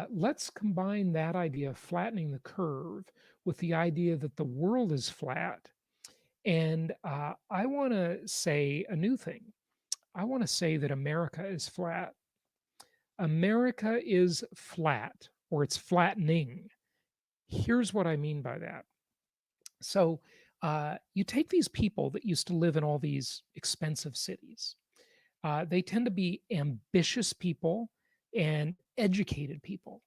Let's combine that idea of flattening the curve with the idea that the world is flat. And I want to say a new thing. I want to say that America is flat. America is flat, or it's flattening. Here's what I mean by that. So, you take these people that used to live in all these expensive cities. They tend to be ambitious people and educated people.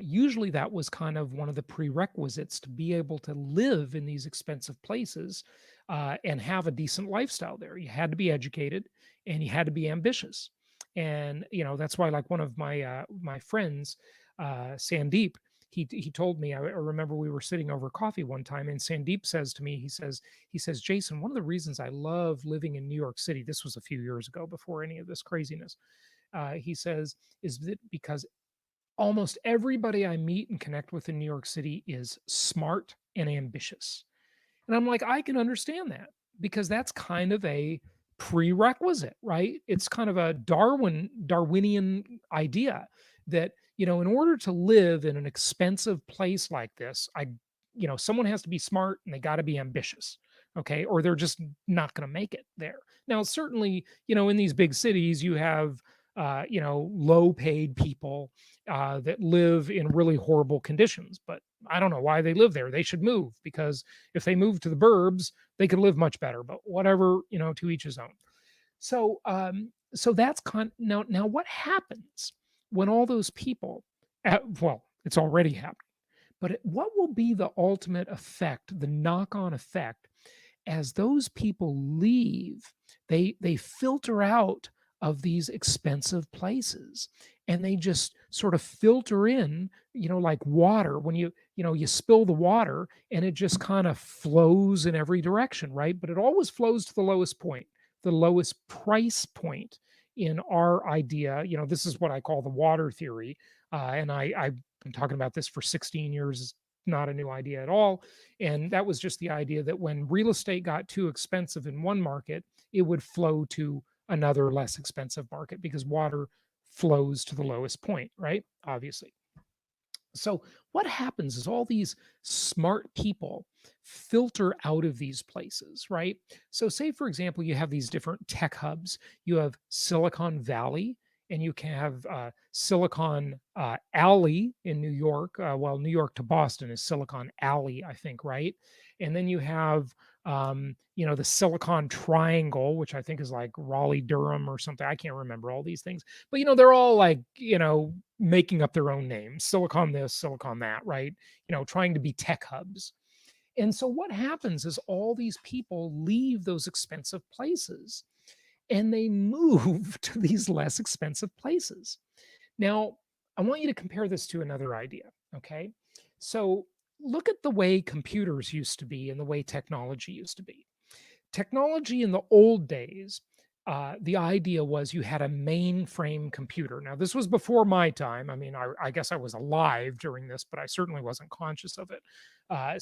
Usually, that was kind of one of the prerequisites to be able to live in these expensive places and have a decent lifestyle there. You had to be educated and you had to be ambitious. And that's why, like, one of my friends, Sandeep, he told me. I remember we were sitting over coffee one time, and Sandeep says to me, he says, Jason, one of the reasons I love living in New York City. This was a few years ago, before any of this craziness. He says, is that because almost everybody I meet and connect with in New York City is smart and ambitious. And I'm like, I can understand that, because that's kind of a prerequisite, right? It's kind of a Darwinian idea that, in order to live in an expensive place like this, someone has to be smart and they got to be ambitious. Okay. Or they're just not going to make it there. Now, certainly, in these big cities, you have, low paid people that live in really horrible conditions, but I don't know why they live there. They should move, because if they move to the burbs, they could live much better. But whatever, to each his own. So that's now. What happens when all those people? Well, it's already happening. But what will be the ultimate effect, the knock-on effect, as those people leave? They filter out of these expensive places, and they just sort of filter in, like water. When you spill the water, and it just kind of flows in every direction, right? But it always flows to the lowest point, the lowest price point in our idea. This is what I call the water theory. And I've been talking about this for 16 years. It's not a new idea at all. And that was just the idea that when real estate got too expensive in one market, it would flow to another less expensive market, because water flows to the lowest point, right? Obviously. So what happens is all these smart people filter out of these places, right? So say, for example, you have these different tech hubs. You have Silicon Valley, and you can have Silicon Alley in New York. Well, New York to Boston is Silicon Alley, I think, right? And then you have the Silicon Triangle, which I think is like Raleigh, Durham or something. I can't remember all these things, but they're all like, making up their own names, Silicon this, Silicon that, right? Trying to be tech hubs. And so what happens is all these people leave those expensive places and they move to these less expensive places. Now, I want you to compare this to another idea, okay? So look at the way computers used to be and the way technology used to be. Technology in the old days, the idea was you had a mainframe computer. Now, this was before my time. I mean, I guess I was alive during this, but I certainly wasn't conscious of it.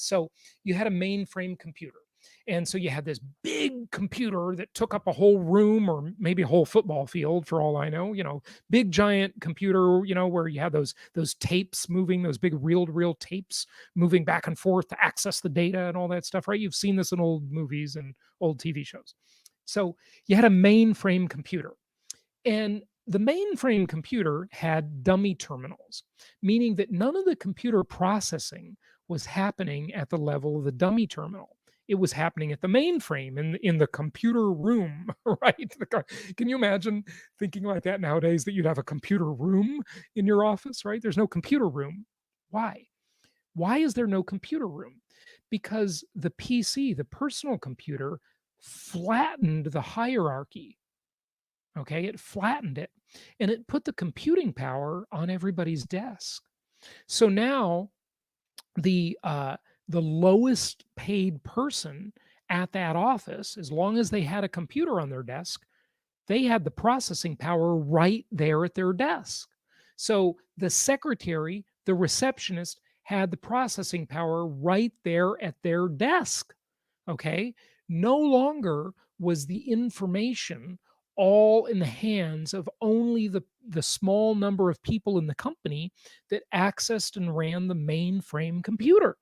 So you had a mainframe computer. And so you had this big computer that took up a whole room, or maybe a whole football field for all I know, big giant computer, where you had those tapes moving, those big reel-to-reel tapes moving back and forth to access the data and all that stuff, right? You've seen this in old movies and old TV shows. So you had a mainframe computer, and the mainframe computer had dummy terminals, meaning that none of the computer processing was happening at the level of the dummy terminal. It was happening at the mainframe in the computer room, right? Can you imagine thinking like that nowadays, that you'd have a computer room in your office, right? There's no computer room. Why? Why is there no computer room? Because the PC, the personal computer, flattened the hierarchy. Okay, it flattened it, and it put the computing power on everybody's desk. So now the lowest paid person at that office, as long as they had a computer on their desk, they had the processing power right there at their desk. So the secretary, the receptionist, had the processing power right there at their desk. Okay. No longer was the information all in the hands of only the small number of people in the company that accessed and ran the mainframe computer.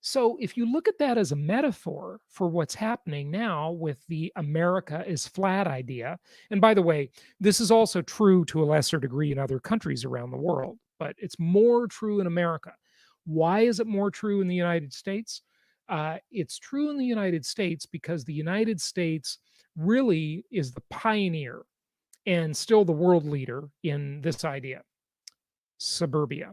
So if you look at that as a metaphor for what's happening now with the America is flat idea, and by the way, this is also true to a lesser degree in other countries around the world, but it's more true in America. Why is it more true in the United States? It's true in the United States because the United States really is the pioneer and still the world leader in this idea, suburbia.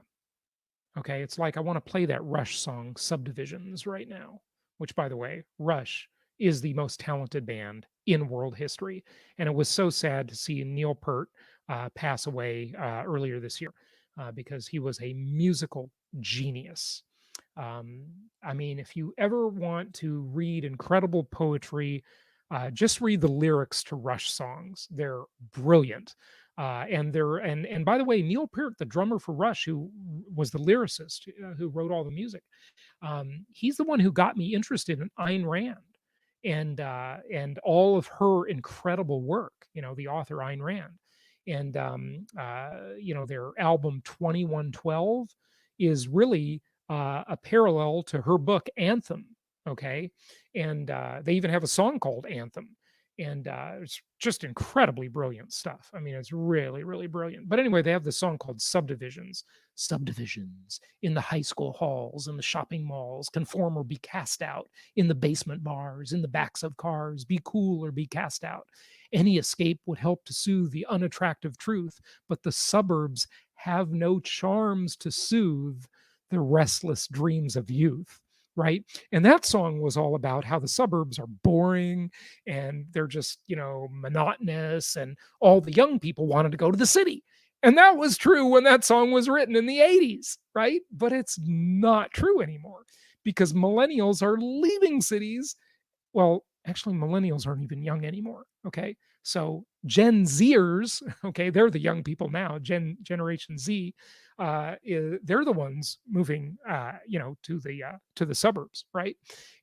Okay, it's like I want to play that Rush song, Subdivisions, right now, which, by the way, Rush is the most talented band in world history. And it was so sad to see Neil Peart pass away earlier this year because he was a musical genius. Um, I mean, if you ever want to read incredible poetry, just read the lyrics to Rush songs. They're brilliant. And by the way, Neil Peart, the drummer for Rush, who was the lyricist who wrote all the music, he's the one who got me interested in Ayn Rand and all of her incredible work. You know, the author Ayn Rand, and you know, their album 2112 is really a parallel to her book Anthem. Okay, and they even have a song called Anthem, and it's just incredibly brilliant stuff. I mean, it's really, really brilliant. But anyway, they have this song called Subdivisions. Subdivisions in the high school halls, in the shopping malls, conform or be cast out, in the basement bars, in the backs of cars, be cool or be cast out. Any escape would help to soothe the unattractive truth, but the suburbs have no charms to soothe the restless dreams of youth. Right. And that song was all about how the suburbs are boring and they're just, you know, monotonous, and all the young people wanted to go to the city. And that was true when that song was written in the 80s, right? But it's not true anymore because millennials are leaving cities. Well, actually, millennials aren't even young anymore. Okay. So Gen Zers, okay, they're the young people now. Generation Z, they're the ones moving, you know, to the suburbs, right?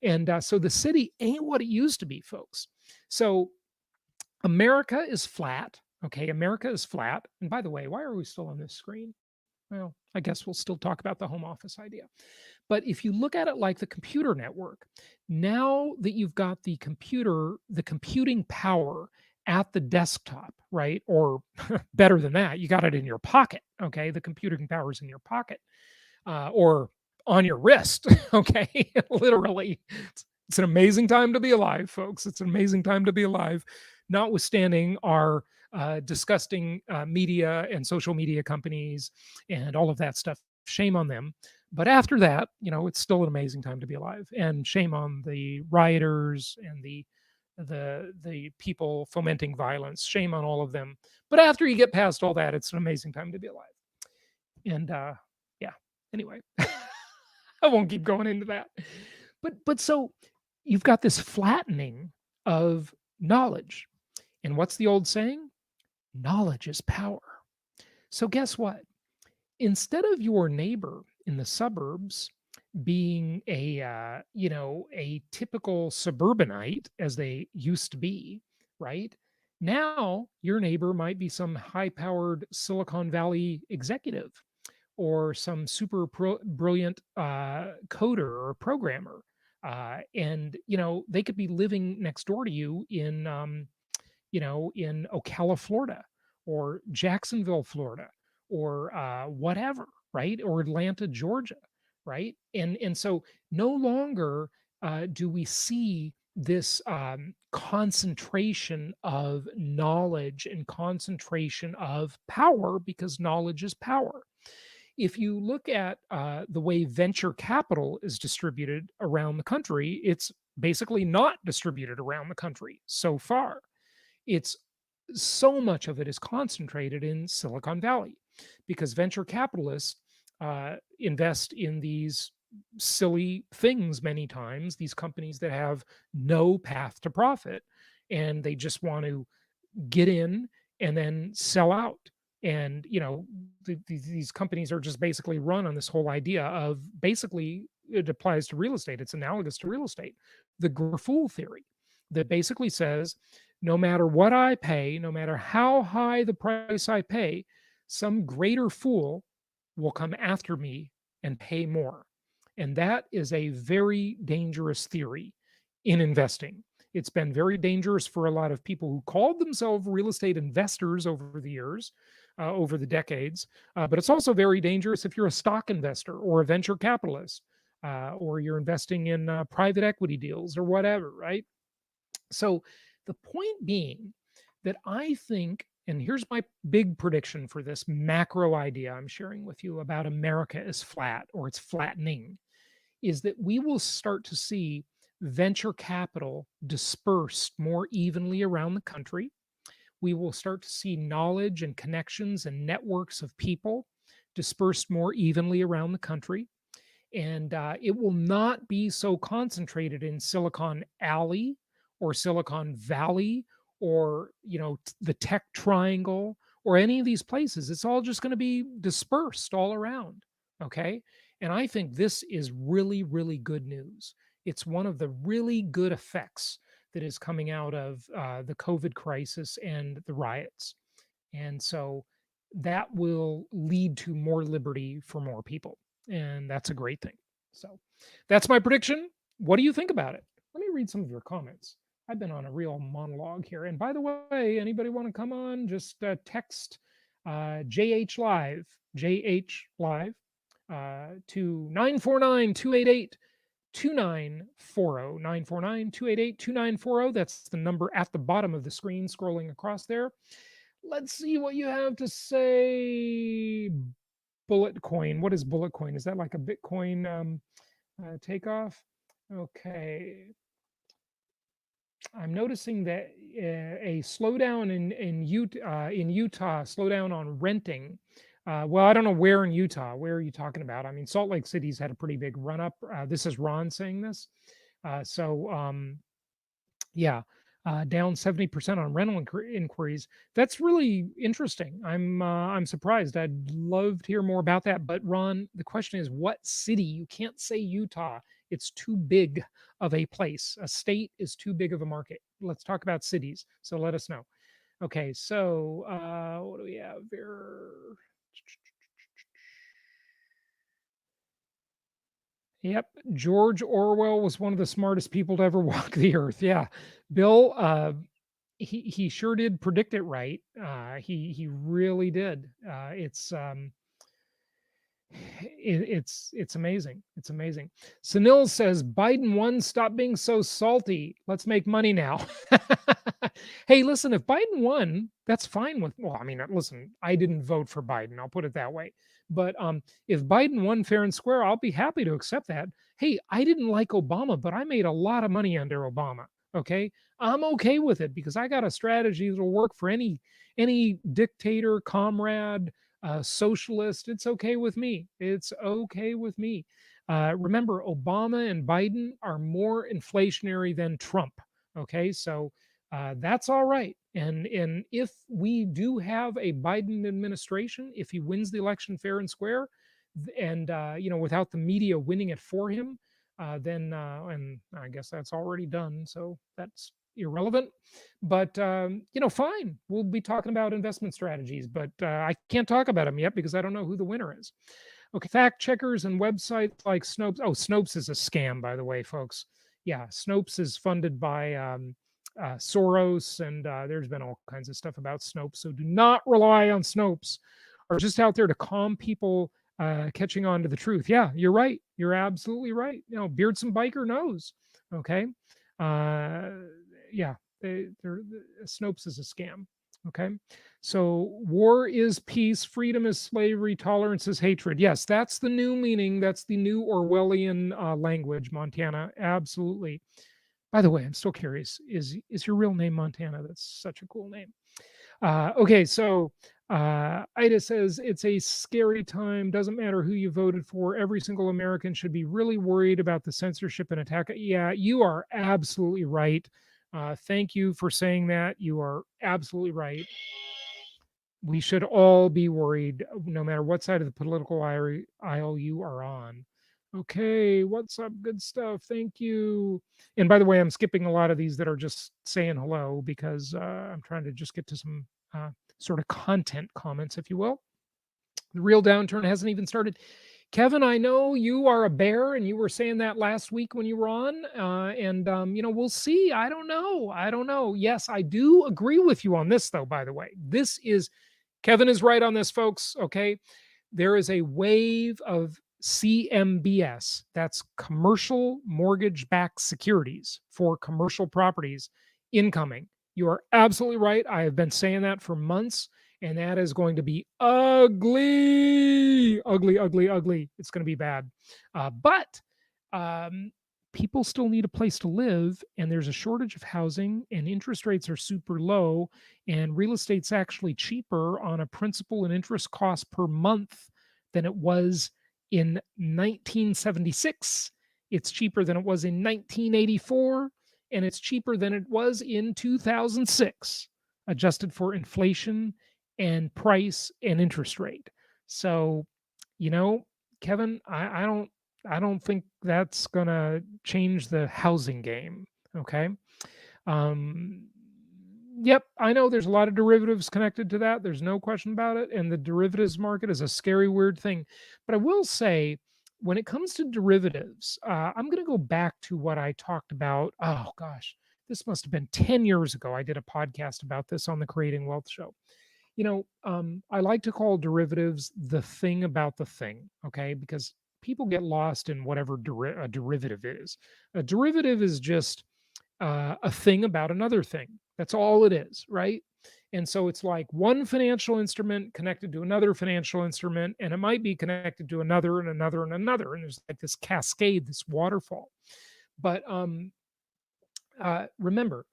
And so the city ain't what it used to be, folks. So America is flat. Okay, America is flat. And by the way, why are we still on this screen? Well, I guess we'll still talk about the home office idea. But if you look at it like the computer network, now that you've got the computer, the computing power at the desktop, right? Or better than that, you got it in your pocket. Okay, the computing power is in your pocket or on your wrist. Okay, literally, it's an amazing time to be alive, folks. It's an amazing time to be alive, notwithstanding our disgusting media and social media companies and all of that stuff. Shame on them. But after that, you know, it's still an amazing time to be alive. And shame on the rioters and the people fomenting violence. Shame on all of them. But after you get past all that, it's an amazing time to be alive. And yeah, anyway, I won't keep going into that. But so you've got this flattening of knowledge. And what's the old saying? Knowledge is power. So guess what? Instead of your neighbor in the suburbs being a you know, a typical suburbanite as they used to be, right? Now your neighbor might be some high-powered Silicon Valley executive or some super brilliant coder or programmer, and you know, they could be living next door to you in you know, in Ocala, Florida, or Jacksonville, Florida, or whatever, right? Or Atlanta, Georgia, right? And so no longer do we see this concentration of knowledge and concentration of power, because knowledge is power. If you look at the way venture capital is distributed around the country, it's basically not distributed around the country so far. It's so much of it is concentrated in Silicon Valley because venture capitalists invest in these silly things many times, these companies that have no path to profit, and they just want to get in and then sell out. And you know, these companies are just basically run on this whole idea of, basically it applies to real estate, it's analogous to real estate, the greater fool theory, that basically says no matter what I pay, no matter how high the price I pay, some greater fool will come after me and pay more. And that is a very dangerous theory in investing. It's been very dangerous for a lot of people who called themselves real estate investors over the years, over the decades. But it's also very dangerous if you're a stock investor or a venture capitalist, or you're investing in private equity deals or whatever, right? So the point being that I think, and here's my big prediction for this macro idea I'm sharing with you about America is flat or it's flattening, is that we will start to see venture capital dispersed more evenly around the country. We will start to see knowledge and connections and networks of people dispersed more evenly around the country. And it will not be so concentrated in Silicon Alley or Silicon Valley or the tech triangle or any of these places. It's all just going to be dispersed all around. Okay. And I think this is really, really good news. It's one of the really good effects that is coming out of the COVID crisis and the riots. And so that will lead to more liberty for more people. And that's a great thing. So that's my prediction. What do you think about it? Let me read some of your comments. I've been on a real monologue here. And by the way, anybody want to come on? Just text JH Live, JH Live to 949 288 2940. 949 288 2940. That's the number at the bottom of the screen scrolling across there. Let's see what you have to say. Bullet coin. What is bullet coin? Is that like a Bitcoin takeoff? Okay. I'm noticing that a slowdown in Utah, slowdown on renting. Well, I don't know where in Utah. Where are you talking about? I mean, Salt Lake City's had a pretty big run up. This is Ron saying this. Yeah, down 70% on rental inquiries. That's really interesting. I'm surprised. I'd love to hear more about that. But Ron, the question is, what city? You can't say Utah. It's too big of a place. A state is too big of a market. Let's talk about cities. So let us know. Okay, so what do we have here? Yep, George Orwell was one of the smartest people to ever walk the earth. Yeah, Bill, he sure did predict it right. He really did. It's amazing. It's amazing. Sunil says Biden won. Stop being so salty. Let's make money now. Hey, listen, if Biden won, that's fine with. Well, I mean, listen, I didn't vote for Biden. I'll put it that way. But if Biden won fair and square, I'll be happy to accept that. Hey, I didn't like Obama, but I made a lot of money under Obama. Okay, I'm okay with it because I got a strategy that'll work for any dictator, comrade, socialist. It's okay with me. It's okay with me. Remember, Obama and Biden are more inflationary than Trump. Okay, so that's all right. And if we do have a Biden administration, if he wins the election fair and square, and without the media winning it for him, then and I guess that's already done. So that's irrelevant. But fine. We'll be talking about investment strategies, but I can't talk about them yet because I don't know who the winner is. Okay, fact checkers and websites like Snopes. Oh, Snopes is a scam, by the way, folks. Yeah, Snopes is funded by Soros, and there's been all kinds of stuff about Snopes. So do not rely on Snopes, or just out there to calm people catching on to the truth. Yeah, you're right. You're absolutely right. Beardsome Biker knows. Okay. Yeah, Snopes is a scam. Okay. So war is peace, freedom is slavery, tolerance is hatred. Yes, that's the new meaning. That's the new Orwellian language, Montana. Absolutely. By the way, I'm still curious. Is your real name Montana? That's such a cool name. Okay, so Ida says it's a scary time. Doesn't matter who you voted for. Every single American should be really worried about the censorship and attack. Yeah, you are absolutely right. Thank you for saying that. You are absolutely right. We should all be worried, no matter what side of the political aisle you are on. Okay, what's up? Good stuff. Thank you. And by the way, I'm skipping a lot of these that are just saying hello because I'm trying to just get to some sort of content comments, if you will. The real downturn hasn't even started. Kevin, I know you are a bear, and you were saying that last week when you were on. We'll see. I don't know. I don't know. Yes, I do agree with you on this, though, by the way. Kevin is right on this, folks. Okay. There is a wave of CMBS, that's commercial mortgage backed securities for commercial properties, incoming. You are absolutely right. I have been saying that for months, and that is going to be ugly, ugly, ugly, ugly. It's going to be bad. But people still need a place to live, and there's a shortage of housing, and interest rates are super low, and real estate's actually cheaper on a principal and interest cost per month than it was in 1976. It's cheaper than it was in 1984, and it's cheaper than it was in 2006, adjusted for inflation and price and interest rate. So, you know, Kevin, I don't think that's gonna change the housing game. Okay. Um, yep, I know there's a lot of derivatives connected to that. There's no question about it. And the derivatives market is a scary, weird thing. But I will say, when it comes to derivatives, I'm going to go back to what I talked about. Oh, gosh, this must have been 10 years ago. I did a podcast about this on the Creating Wealth show. I like to call derivatives the thing about the thing, okay? Because people get lost in whatever a derivative is. A derivative is just a thing about another thing. That's all it is, right? And so it's like one financial instrument connected to another financial instrument, and it might be connected to another and another and another. And there's like this cascade, this waterfall. But remember,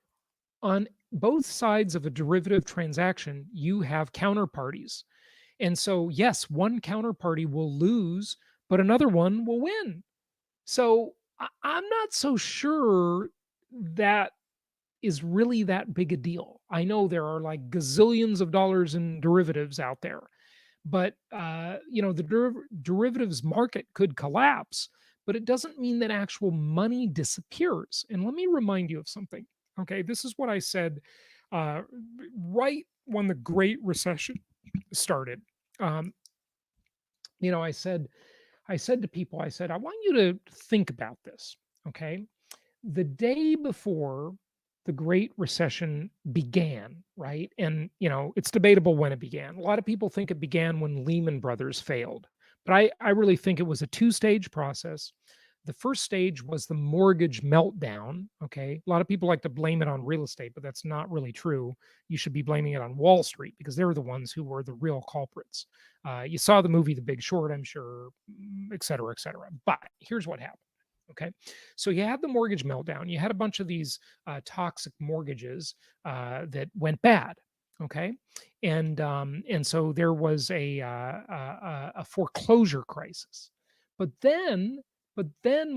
on both sides of a derivative transaction, you have counterparties. And so, yes, one counterparty will lose, but another one will win. So I'm not so sure that is really that big a deal. I know there are like gazillions of dollars in derivatives out there, but the derivatives market could collapse, but it doesn't mean that actual money disappears. And let me remind you of something. Okay, this is what I said uh, right when the Great Recession started. Um, I said to people, I said, I want you to think about this. Okay, the day before the Great Recession began, right? And, it's debatable when it began. A lot of people think it began when Lehman Brothers failed, but I really think it was a two-stage process. The first stage was the mortgage meltdown. Okay. A lot of people like to blame it on real estate, but that's not really true. You should be blaming it on Wall Street because they were the ones who were the real culprits. You saw the movie The Big Short, I'm sure, et cetera, et cetera. But here's what happened. Okay. So you had the mortgage meltdown. You had a bunch of these toxic mortgages that went bad. Okay. And so there was a foreclosure crisis. But then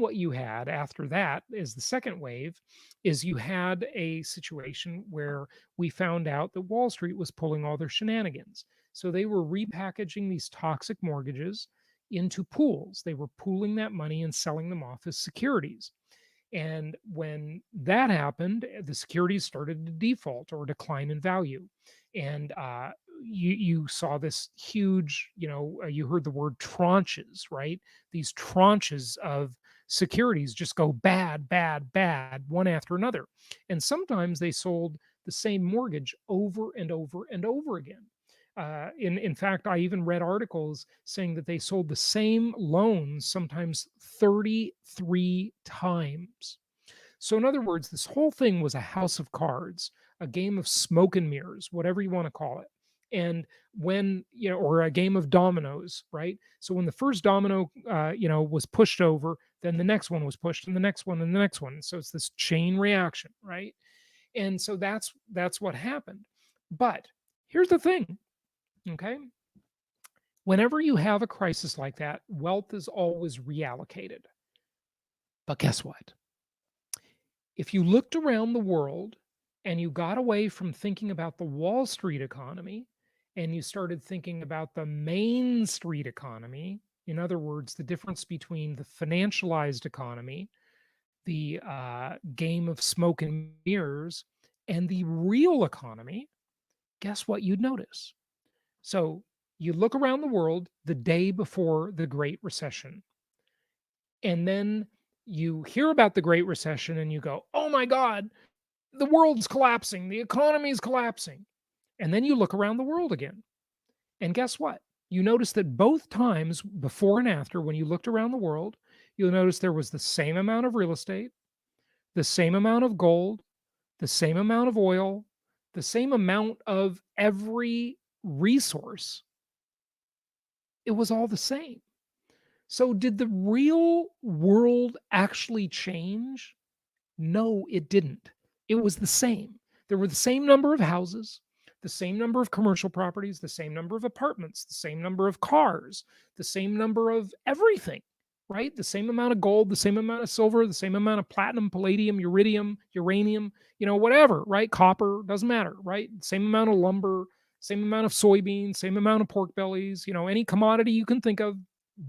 what you had after that is the second wave is you had a situation where we found out that Wall Street was pulling all their shenanigans. So they were repackaging these toxic mortgages into pools. They were pooling that money and selling them off as securities. And when that happened, the securities started to default or decline in value. And you saw this huge, you heard the word tranches, right? These tranches of securities just go bad, bad, bad, one after another. And sometimes they sold the same mortgage over and over and over again. In fact, I even read articles saying that they sold the same loans sometimes 33 times. So, in other words, this whole thing was a house of cards, a game of smoke and mirrors, whatever you want to call it. And when, or a game of dominoes, right? So, when the first domino, was pushed over, then the next one was pushed, and the next one, and the next one. So, it's this chain reaction, right? And so that's what happened. But here's the thing, okay? Whenever you have a crisis like that, wealth is always reallocated. But guess what? If you looked around the world and you got away from thinking about the Wall Street economy and you started thinking about the Main Street economy, in other words, the difference between the financialized economy, the game of smoke and mirrors, and the real economy, guess what you'd notice? So You look around the world the day before the Great Recession, and then you hear about the Great Recession and you go, oh my God, the world's collapsing, the economy is collapsing. And then you look around the world again. And guess what? You notice that both times, before and after, when you looked around the world, you'll notice there was the same amount of real estate, the same amount of gold, the same amount of oil, the same amount of every resource. It was all the same. So, did the real world actually change? No, it didn't. It was the same. There were the same number of houses, the same number of commercial properties, the same number of apartments, the same number of cars, the same number of everything, right? The same amount of gold, the same amount of silver, the same amount of platinum, palladium, iridium, uranium, whatever, right? Copper, doesn't matter, right? Same amount of lumber, same amount of soybeans, same amount of pork bellies, any commodity you can think of,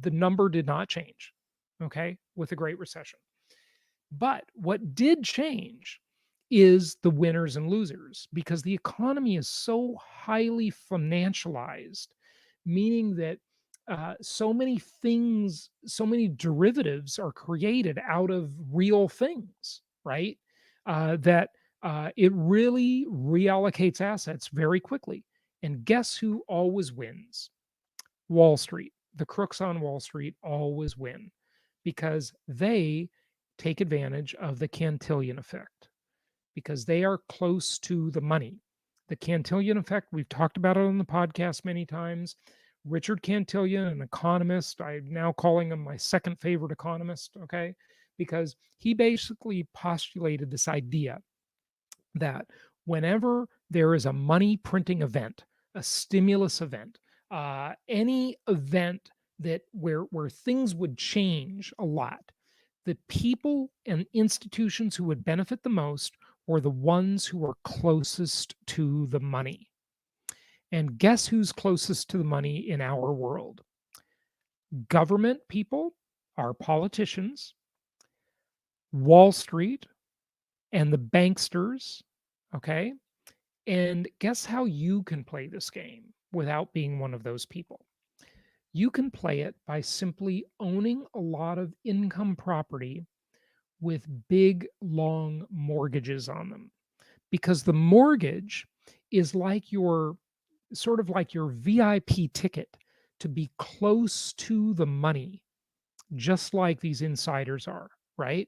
the number did not change, okay, with the Great Recession. But what did change is the winners and losers, because the economy is so highly financialized, meaning that so many things, so many derivatives are created out of real things, right? That it really reallocates assets very quickly. And guess who always wins? Wall Street. The crooks on Wall Street always win because they take advantage of the cantillion effect because they are close to the money. The cantillion effect, we've talked about it on the podcast many times. Richard Cantillon, an economist, I'm now calling him my second favorite economist, okay? Because he basically postulated this idea that whenever there is a money printing event, a stimulus event, any event that where things would change a lot, the people and institutions who would benefit the most were the ones who are closest to the money. And guess who's closest to the money in our world? Government people, our politicians, Wall Street, and the banksters. Okay. And guess how you can play this game without being one of those people? You can play it by simply owning a lot of income property with big, long mortgages on them. Because the mortgage is like your sort of like your VIP ticket to be close to the money, just like these insiders are, right?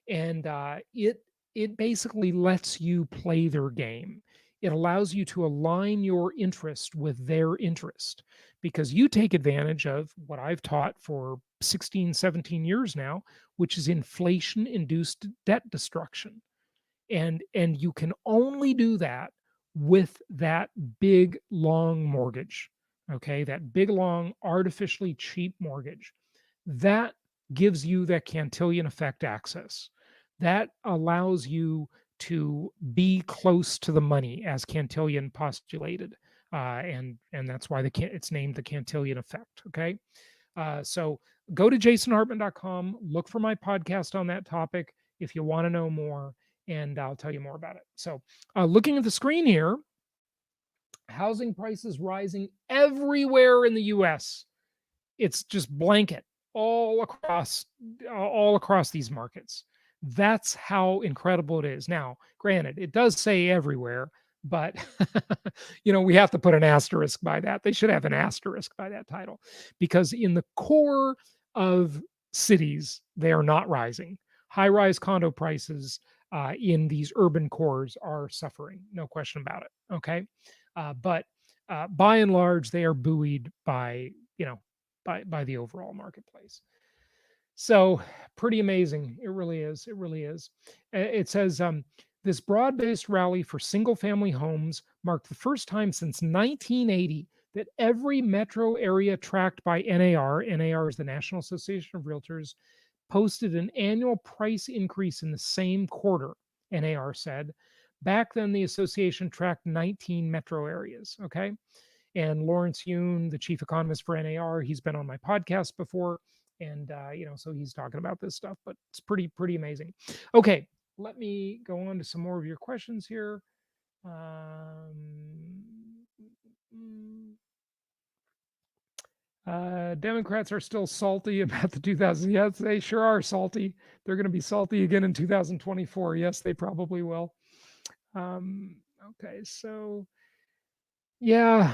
And it basically lets you play their game. It allows you to align your interest with their interest because you take advantage of what I've taught for 16, 17 years now, which is inflation induced debt destruction. And you can only do that with that big long mortgage. Okay, that big long artificially cheap mortgage. That gives you that cantillion effect access. That allows you to be close to the money, as Cantillon postulated, and that's why it's named the Cantillon effect. Okay, so go to jasonhartman.com, look for my podcast on that topic if you want to know more, and I'll tell you more about it. So, looking at the screen here, housing prices rising everywhere in the U.S. It's just blanket all across these markets. That's how incredible it is. Now, granted, it does say everywhere, but we have to put an asterisk by that. They should have an asterisk by that title because in the core of cities, they are not rising. High-rise condo prices in these urban cores are suffering, no question about it. Okay, but by and large, they are buoyed by by the overall marketplace. So pretty amazing. It really is. It really is. It says this broad-based rally for single-family homes marked the first time since 1980 that every metro area tracked by NAR is the National Association of Realtors, posted an annual price increase in the same quarter, NAR said. Back then, the association tracked 19 metro areas. Okay. And Lawrence Yun, the chief economist for NAR, he's been on my podcast before. And, so he's talking about this stuff, but it's pretty amazing. Okay. Let me go on to some more of your questions here. Democrats are still salty about the 2000. Yes, they sure are salty. They're going to be salty again in 2024. Yes, they probably will. Um, okay, so yeah,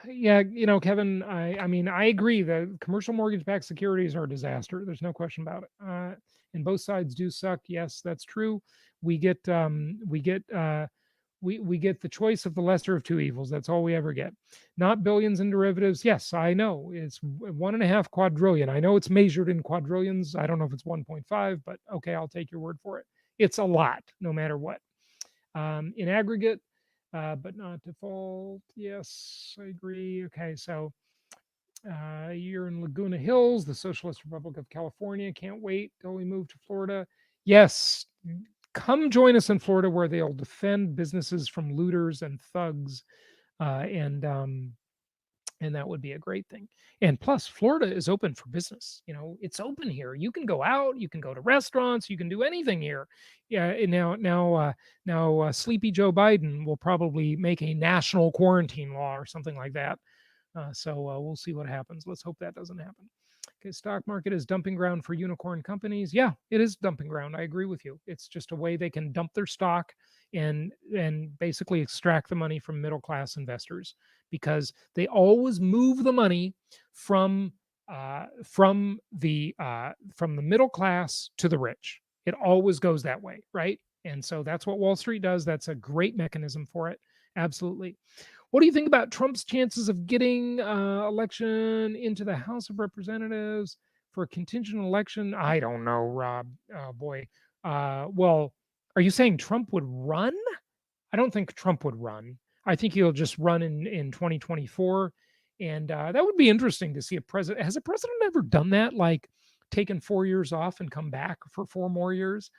yeah, Kevin, I mean, I agree that commercial mortgage-backed securities are a disaster. There's no question about it. And both sides do suck. Yes, that's true. We get we get the choice of the lesser of two evils. That's all we ever get. Not billions in derivatives. Yes, I know it's 1.5 quadrillion. I know it's measured in quadrillions. I don't know if it's 1.5, but okay, I'll take your word for it. It's a lot, no matter what. In aggregate, but not default. Yes, I agree. Okay, so you're in Laguna Hills, the Socialist Republic of California. Can't wait till we move to Florida. Yes, come join us in Florida where they'll defend businesses from looters and thugs, and that would be a great thing. And plus, Florida is open for business. It's open here. You can go out, you can go to restaurants, you can do anything here. Yeah. And now, Sleepy Joe Biden will probably make a national quarantine law or something like that. So we'll see what happens. Let's hope that doesn't happen. Okay, stock market is dumping ground for unicorn companies. Yeah, it is dumping ground. I agree with you. It's just a way they can dump their stock and basically extract the money from middle class investors because they always move the money from from the middle class to the rich. It always goes that way, right? And so that's what Wall Street does. That's a great mechanism for it. Absolutely. What do you think about Trump's chances of getting election into the House of Representatives for a contingent election? I don't know, Rob. Oh boy. Well, are you saying Trump would run? I don't think Trump would run. I think he'll just run in 2024, and that would be interesting to see a president. Has a president ever done that? Like taken 4 years off and come back for 4 more years?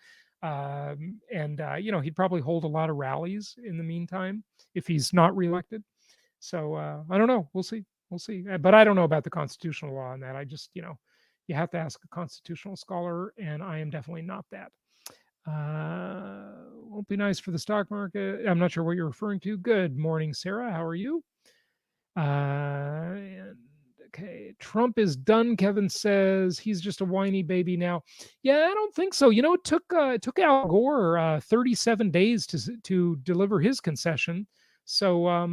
And he'd probably hold a lot of rallies in the meantime if he's not reelected. So I don't know. We'll see. We'll see. But I don't know about the constitutional law on that. I just, you have to ask a constitutional scholar, and I am definitely not that. Won't be nice for the stock market. I'm not sure what you're referring to. Good morning, Sarah. How are you? And okay, Trump is done. Kevin says he's just a whiny baby now. Yeah, I don't think so. It took Al Gore 37 days to deliver his concession. So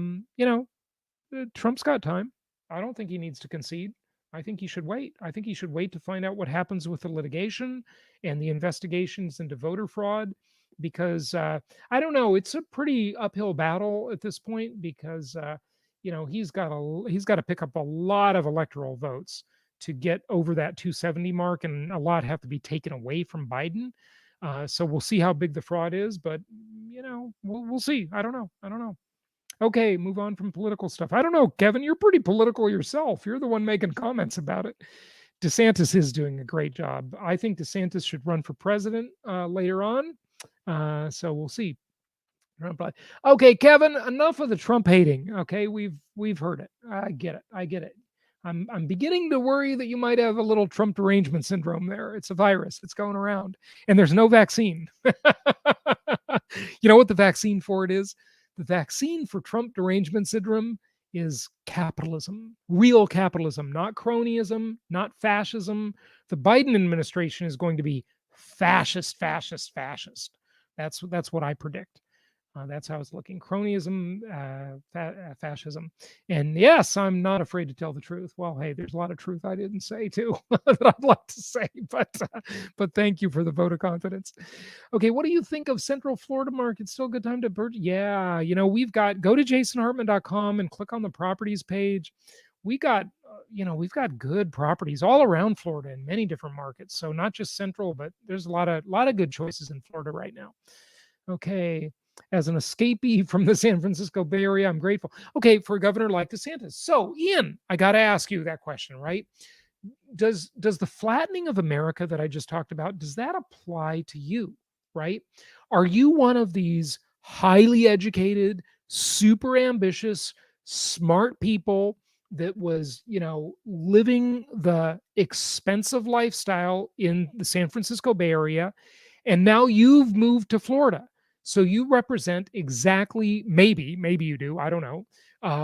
Trump's got time. I don't think he needs to concede. I think he should wait. I think he should wait to find out what happens with the litigation and the investigations into voter fraud, because I don't know. It's a pretty uphill battle at this point because he's got to pick up a lot of electoral votes to get over that 270 mark, and a lot have to be taken away from Biden. So we'll see how big the fraud is, but we'll see. I don't know. Okay, move on from political stuff. I don't know, Kevin, you're pretty political yourself. You're the one making comments about it. DeSantis is doing a great job. I think DeSantis should run for president later on. So we'll see. Okay, Kevin, enough of the Trump hating. Okay, we've heard it. I get it. I'm beginning to worry that you might have a little Trump derangement syndrome there. It's a virus. It's going around, and there's no vaccine. You know what the vaccine for it is? The vaccine for Trump derangement syndrome is capitalism, real capitalism, not cronyism, not fascism. The Biden administration is going to be fascist. That's what I predict. That's how it's looking. Cronyism, fascism. And yes, I'm not afraid to tell the truth. Well, hey, there's a lot of truth I didn't say too that I'd like to say, but thank you for the vote of confidence. Okay, what do you think of Central Florida market? Still a good time to purchase? Yeah, we've got, go to jasonhartman.com and click on the properties page. We've got good properties all around Florida in many different markets. So not just Central, but there's a lot of good choices in Florida right now. Okay. As an escapee from the San Francisco Bay Area, I'm grateful. Okay, for a governor like DeSantis. So, Ian, I got to ask you that question, right? Does the flattening of America that I just talked about, does that apply to you, right? Are you one of these highly educated, super ambitious, smart people that was, living the expensive lifestyle in the San Francisco Bay Area, and now you've moved to Florida? So you represent exactly, maybe you do, I don't know,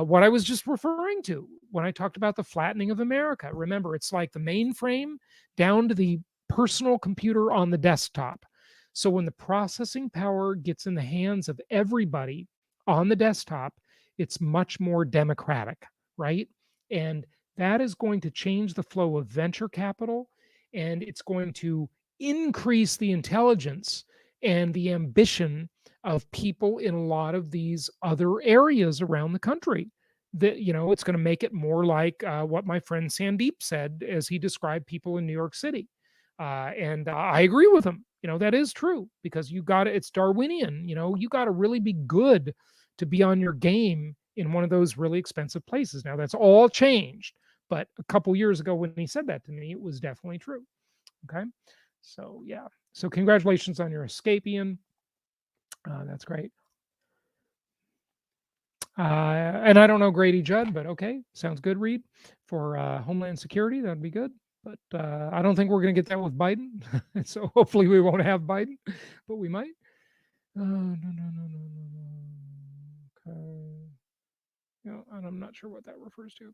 what I was just referring to when I talked about the flattening of America. Remember, it's like the mainframe down to the personal computer on the desktop. So when the processing power gets in the hands of everybody on the desktop, it's much more democratic, right? And that is going to change the flow of venture capital, and it's going to increase the intelligence and the ambition of people in a lot of these other areas around the country. That, it's going to make it more like what my friend Sandeep said as he described people in New York City. And I agree with him. That is true, because it's Darwinian. You got to really be good to be on your game in one of those really expensive places. Now, that's all changed. But a couple years ago when he said that to me, it was definitely true. Okay. So, yeah. So, congratulations on your escape, Ian. That's great. And I don't know Grady Judd, but okay, sounds good, Reed. For Homeland Security, that'd be good. But I don't think we're going to get that with Biden. So hopefully we won't have Biden, but we might. No. Okay. And I'm not sure what that refers to.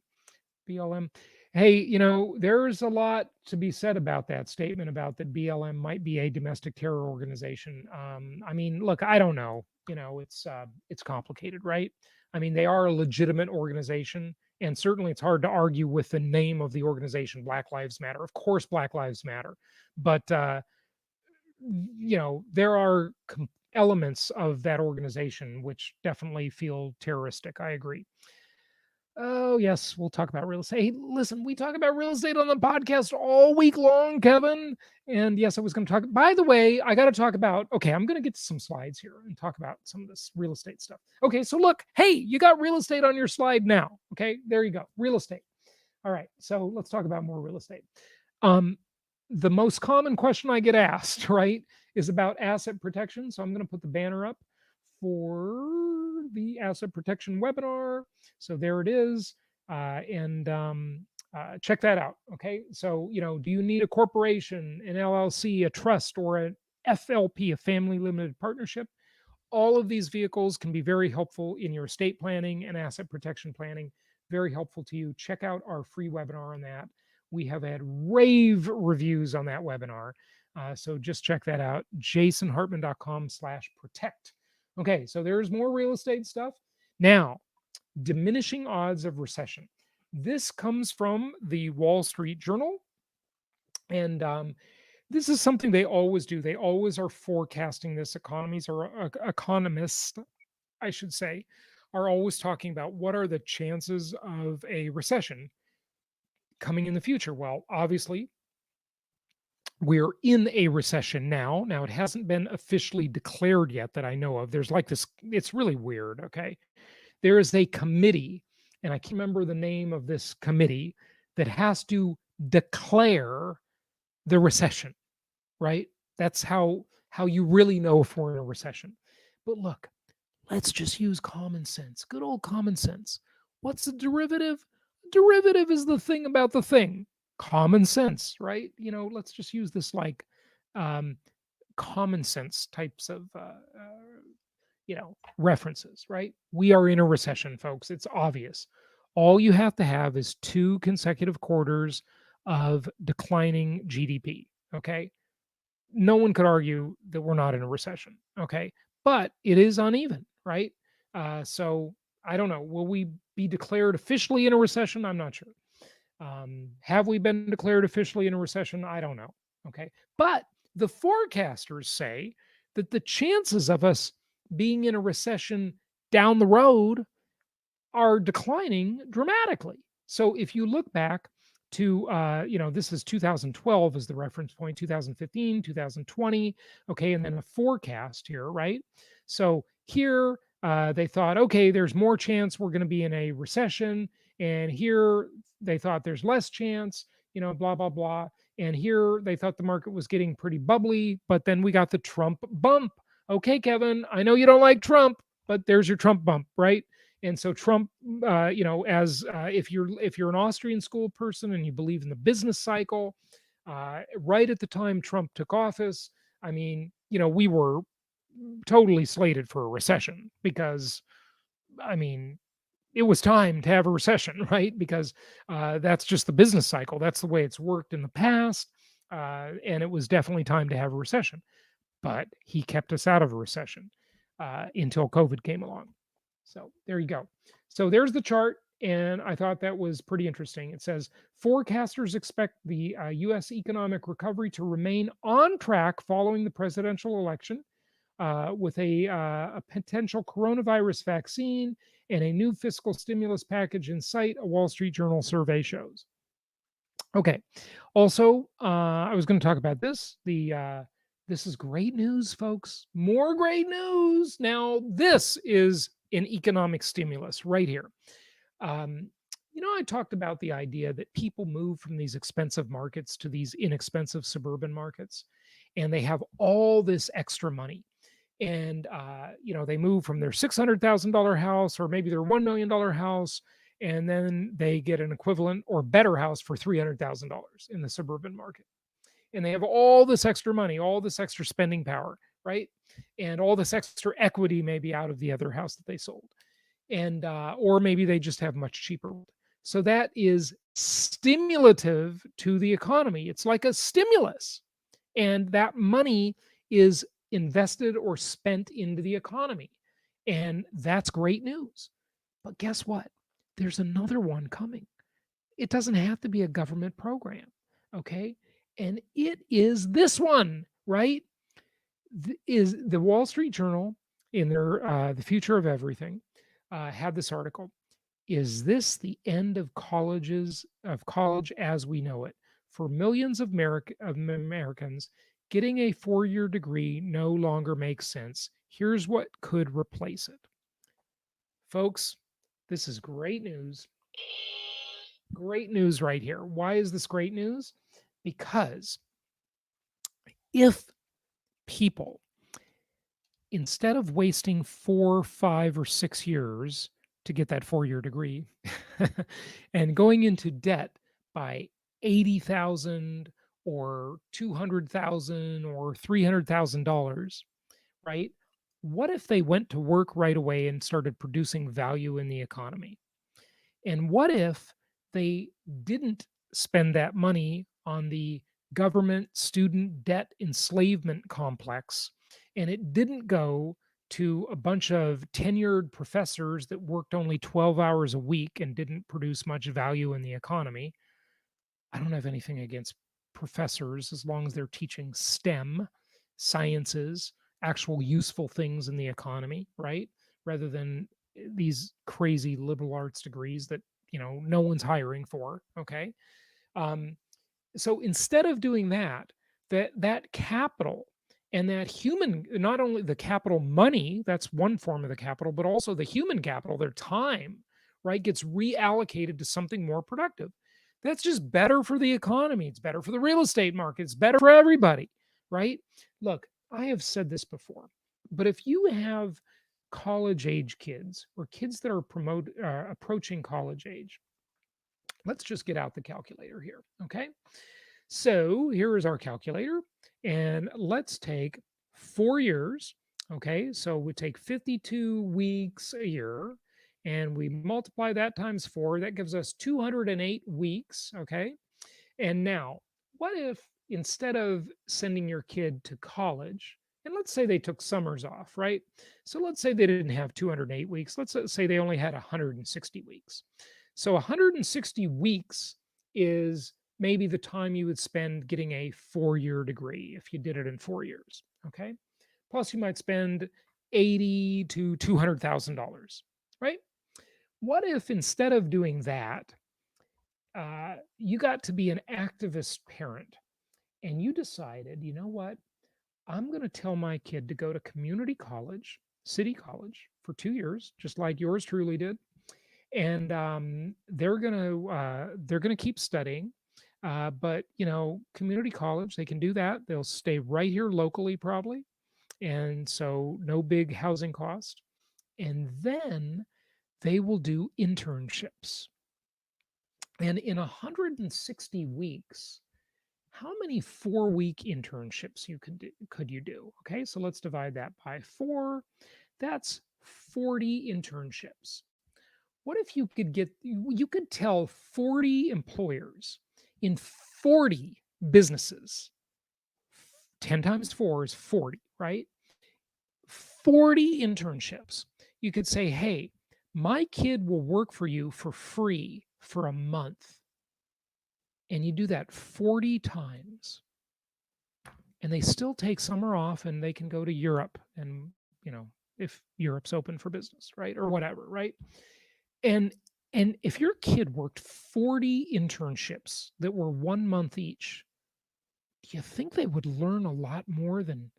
BLM. Hey, there's a lot to be said about that statement about that BLM might be a domestic terror organization. I mean, look, I don't know. It's complicated, right? I mean, they are a legitimate organization, and certainly it's hard to argue with the name of the organization, Black Lives Matter. Of course, Black Lives Matter, but there are elements of that organization which definitely feel terroristic. I agree. Oh, yes, we'll talk about real estate. Hey, listen, we talk about real estate on the podcast all week long, Kevin. And yes, I was going to talk. By the way, I got to talk about, okay, I'm going to get to some slides here and talk about some of this real estate stuff. Okay, so look, hey, you got real estate on your slide now. Okay, there you go, real estate. All right, so let's talk about more real estate. The most common question I get asked, right, is about asset protection. So I'm going to put the banner up for the asset protection webinar. So there it is. And check that out. Okay. So, do you need a corporation, an LLC, a trust, or an FLP, a family limited partnership? All of these vehicles can be very helpful in your estate planning and asset protection planning. Very helpful to you. Check out our free webinar on that. We have had rave reviews on that webinar. So just check that out. jasonhartman.com/protect. Okay, so there's more real estate stuff. Now, diminishing odds of recession. This comes from the Wall Street Journal. And this is something they always do. They always are forecasting this. Economists, I should say, are always talking about what are the chances of a recession coming in the future. Well, obviously, we're in a recession now. Now, it hasn't been officially declared yet that I know of. There's like this, it's really weird. Okay. There is a committee, and I can't remember the name of this committee, that has to declare the recession, right? That's how you really know if we're in a recession. But look, let's just use common sense. Good old common sense. What's the derivative? Derivative is the thing about the thing. Common sense, right? Let's just use this like common sense types of references, right? We are in a recession, folks. It's obvious. All you have to have is 2 consecutive quarters of declining GDP. Okay. No one could argue that we're not in a recession. Okay. But it is uneven, right? So I don't know. Will we be declared officially in a recession? I'm not sure. Have we been declared officially in a recession? I don't know. Okay. But the forecasters say that the chances of us being in a recession down the road are declining dramatically. So if you look back to, this is 2012 as the reference point, 2015, 2020, okay, and then a forecast here, right? So here they thought, okay, there's more chance we're going to be in a recession, and here they thought there's less chance, blah, blah, blah. And here they thought the market was getting pretty bubbly, but then we got the Trump bump. Okay, Kevin, I know you don't like Trump, but there's your Trump bump, right? And so Trump, as if you're an Austrian school person and you believe in the business cycle, right at the time Trump took office, I mean, we were totally slated for a recession because, I mean, it was time to have a recession, right? Because that's just the business cycle. That's the way it's worked in the past. And it was definitely time to have a recession. But he kept us out of a recession until COVID came along. So there you go. So there's the chart. And I thought that was pretty interesting. It says forecasters expect the US economic recovery to remain on track following the presidential election with a potential coronavirus vaccine and a new fiscal stimulus package in sight, a Wall Street Journal survey shows. Okay. Also, I was going to talk about this. This is great news, folks. More great news. Now, this is an economic stimulus right here. Um, I talked about the idea that people move from these expensive markets to these inexpensive suburban markets, and they have all this extra money. And they move from their $600,000 house or maybe their $1 million house, and then they get an equivalent or better house for $300,000 in the suburban market. And they have all this extra money, all this extra spending power, right? And all this extra equity maybe out of the other house that they sold, and or maybe they just have much cheaper. So that is stimulative to the economy. It's like a stimulus, and that money is invested or spent into the economy. And that's great news. But guess what? There's another one coming. It doesn't have to be a government program. Okay. And it is this one, right? Is the Wall Street Journal in their The Future of Everything had this article. Is this the end of college as we know it? For millions of Americans, getting a 4-year degree no longer makes sense. Here's what could replace it. Folks, this is great news. Great news right here. Why is this great news? Because if people, instead of wasting 4, 5, or 6 years to get that 4-year degree and going into debt by 80,000 or 200,000 or $300,000, right? What if they went to work right away and started producing value in the economy? And what if they didn't spend that money on the government student debt enslavement complex, and it didn't go to a bunch of tenured professors that worked only 12 hours a week and didn't produce much value in the economy? I don't have anything against professors as long as they're teaching STEM, sciences, actual useful things in the economy, right? Rather than these crazy liberal arts degrees that, no one's hiring for. Okay. Um, so instead of doing that, that capital and that human, not only the capital money, that's one form of the capital, but also the human capital, their time, right, gets reallocated to something more productive. That's just better for the economy. It's better for the real estate market. It's better for everybody, right? Look, I have said this before, but if you have college age kids or kids that are approaching college age, let's just get out the calculator here. Okay. So here is our calculator, and let's take 4 years. Okay. So we take 52 weeks a year and we multiply that times 4. That gives us 208 weeks. Okay. And now, what if instead of sending your kid to college, and let's say they took summers off, right? So let's say they didn't have 208 weeks. Let's say they only had 160 weeks. So 160 weeks is maybe the time you would spend getting a 4-year degree if you did it in 4 years. Okay. Plus, you might spend $80,000 to $200,000, right? What if instead of doing that, you got to be an activist parent and you decided, you know what? I'm going to tell my kid to go to community college, city college for 2 years, just like yours truly did. And they're going to keep studying. But community college, they can do that. They'll stay right here locally, probably. And so no big housing cost. And then they will do internships. And in 160 weeks, how many 4-week internships could you do? Okay, so let's divide that by 4. That's 40 internships. What if you could tell 40 employers in 40 businesses, 10 times 4 is 40, right? 40 internships. You could say, hey, my kid will work for you for free for a month. And you do that 40 times. And they still take summer off and they can go to Europe and, if Europe's open for business, right? Or whatever, right? And if your kid worked 40 internships that were 1 month each, do you think they would learn a lot more than,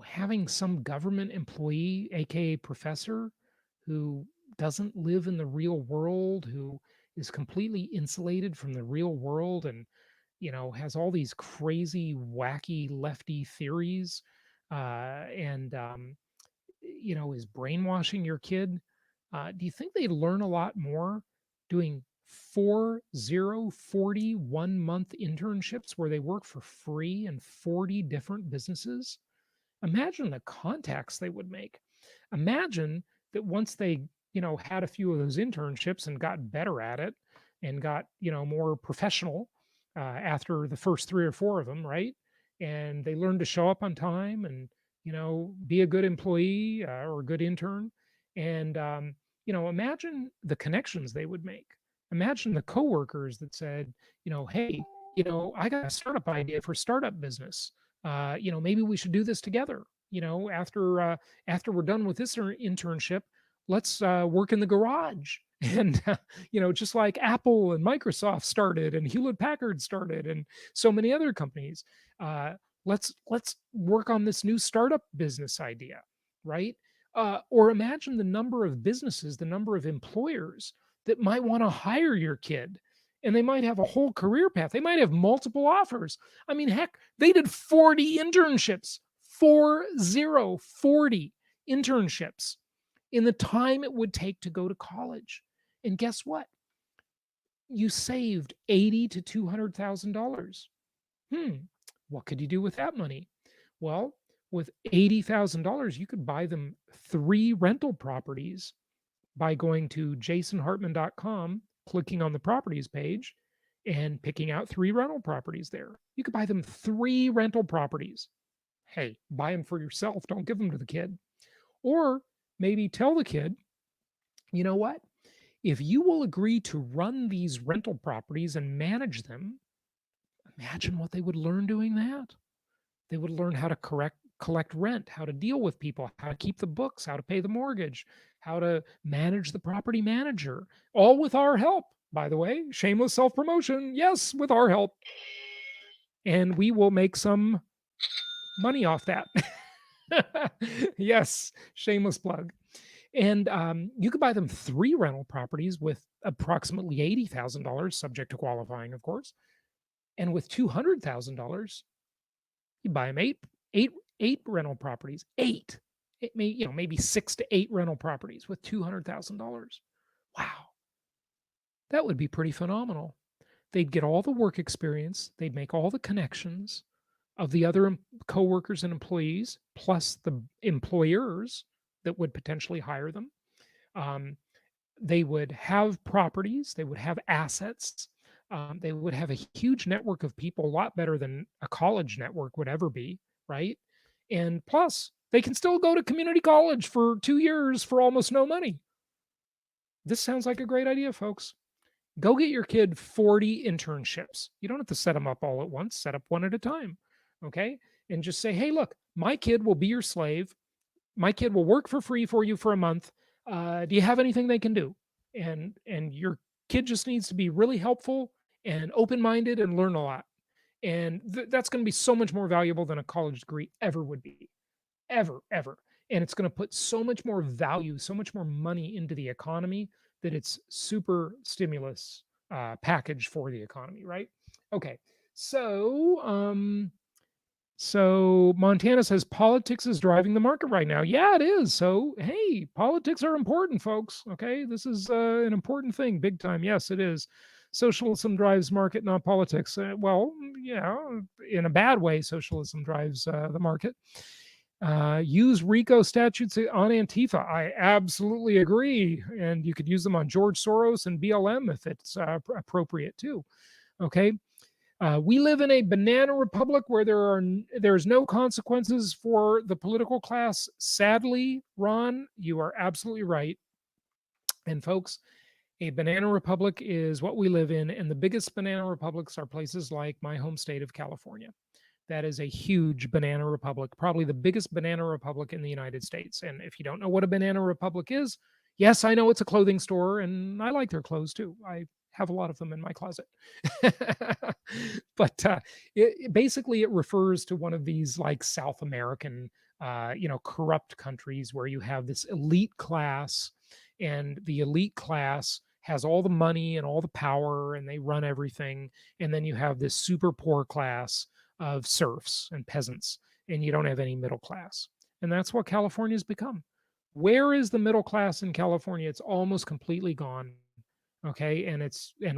having some government employee, aka professor, who doesn't live in the real world, who is completely insulated from the real world and, has all these crazy, wacky, lefty theories, and is brainwashing your kid? Do you think they learn a lot more doing 1 month internships where they work for free in 40 different businesses? Imagine the contacts they would make. Imagine that once they, had a few of those internships and got better at it and got, more professional after the first 3 or 4 of them, right? And they learned to show up on time and, be a good employee or a good intern. And, imagine the connections they would make. Imagine the coworkers that said, hey, I got a startup idea for startup business. Maybe we should do this together. After we're done with this internship, let's work in the garage. And just like Apple and Microsoft started, and Hewlett Packard started, and so many other companies, let's work on this new startup business idea, right? Or imagine the number of businesses, the number of employers that might want to hire your kid, and they might have a whole career path. They might have multiple offers. I mean, heck, they did 40 internships, 40 internships in the time it would take to go to college. And guess what? You saved $80,000 to $200,000. What could you do with that money? Well, with $80,000, you could buy them 3 rental properties by going to jasonhartman.com, clicking on the properties page, and picking out 3 rental properties there. You could buy them 3 rental properties. Hey, buy them for yourself. Don't give them to the kid. Or maybe tell the kid, you know what? If you will agree to run these rental properties and manage them, imagine what they would learn doing that. They would learn how to collect rent, how to deal with people, how to keep the books, how to pay the mortgage, how to manage the property manager, all with our help, by the way. Shameless self-promotion. Yes, with our help. And we will make some money off that. Yes, shameless plug. And you could buy them 3 rental properties with approximately $80,000, subject to qualifying, of course. And with $200,000, you buy them eight rental properties. 8. It may, maybe 6 to 8 rental properties with $200,000. Wow. That would be pretty phenomenal. They'd get all the work experience, they'd make all the connections of the other coworkers and employees, plus the employers that would potentially hire them. They would have properties, they would have assets, they would have a huge network of people, a lot better than a college network would ever be, right? And plus, they can still go to community college for 2 years for almost no money. This sounds like a great idea, folks. Go get your kid 40 internships. You don't have to set them up all at once, set up one at a time. Okay. And just say, hey, look, my kid will be your slave. My kid will work for free for you for a month. Do you have anything they can do? And your kid just needs to be really helpful and open-minded and learn a lot. And that's going to be so much more valuable than a college degree ever would be. Ever. And it's going to put so much more value, so much more money into the economy that it's super stimulus package for the economy, right? Okay. So Montana says politics is driving the market right now. Yeah, it is. So, hey, politics are important, folks. Okay, this is an important thing, big time. Yes, it is. Socialism drives market, not politics. Well, yeah, in a bad way, socialism drives the market. Use RICO statutes on Antifa. I absolutely agree. And you could use them on George Soros and BLM if it's appropriate too. Okay. We live in a banana republic where there's no consequences for the political class. Sadly, Ron, you are absolutely right. And folks, a banana republic is what we live in, and the biggest banana republics are places like my home state of California. That is a huge banana republic, probably the biggest banana republic in the United States. And if you don't know what a banana republic is, yes, I know it's a clothing store, and I like their clothes too. I have a lot of them in my closet. But basically, it refers to one of these like South American, corrupt countries where you have this elite class, and the elite class has all the money and all the power, and they run everything. And then you have this super poor class of serfs and peasants, and you don't have any middle class. And that's what California's become. Where is the middle class in California? It's almost completely gone. Okay. And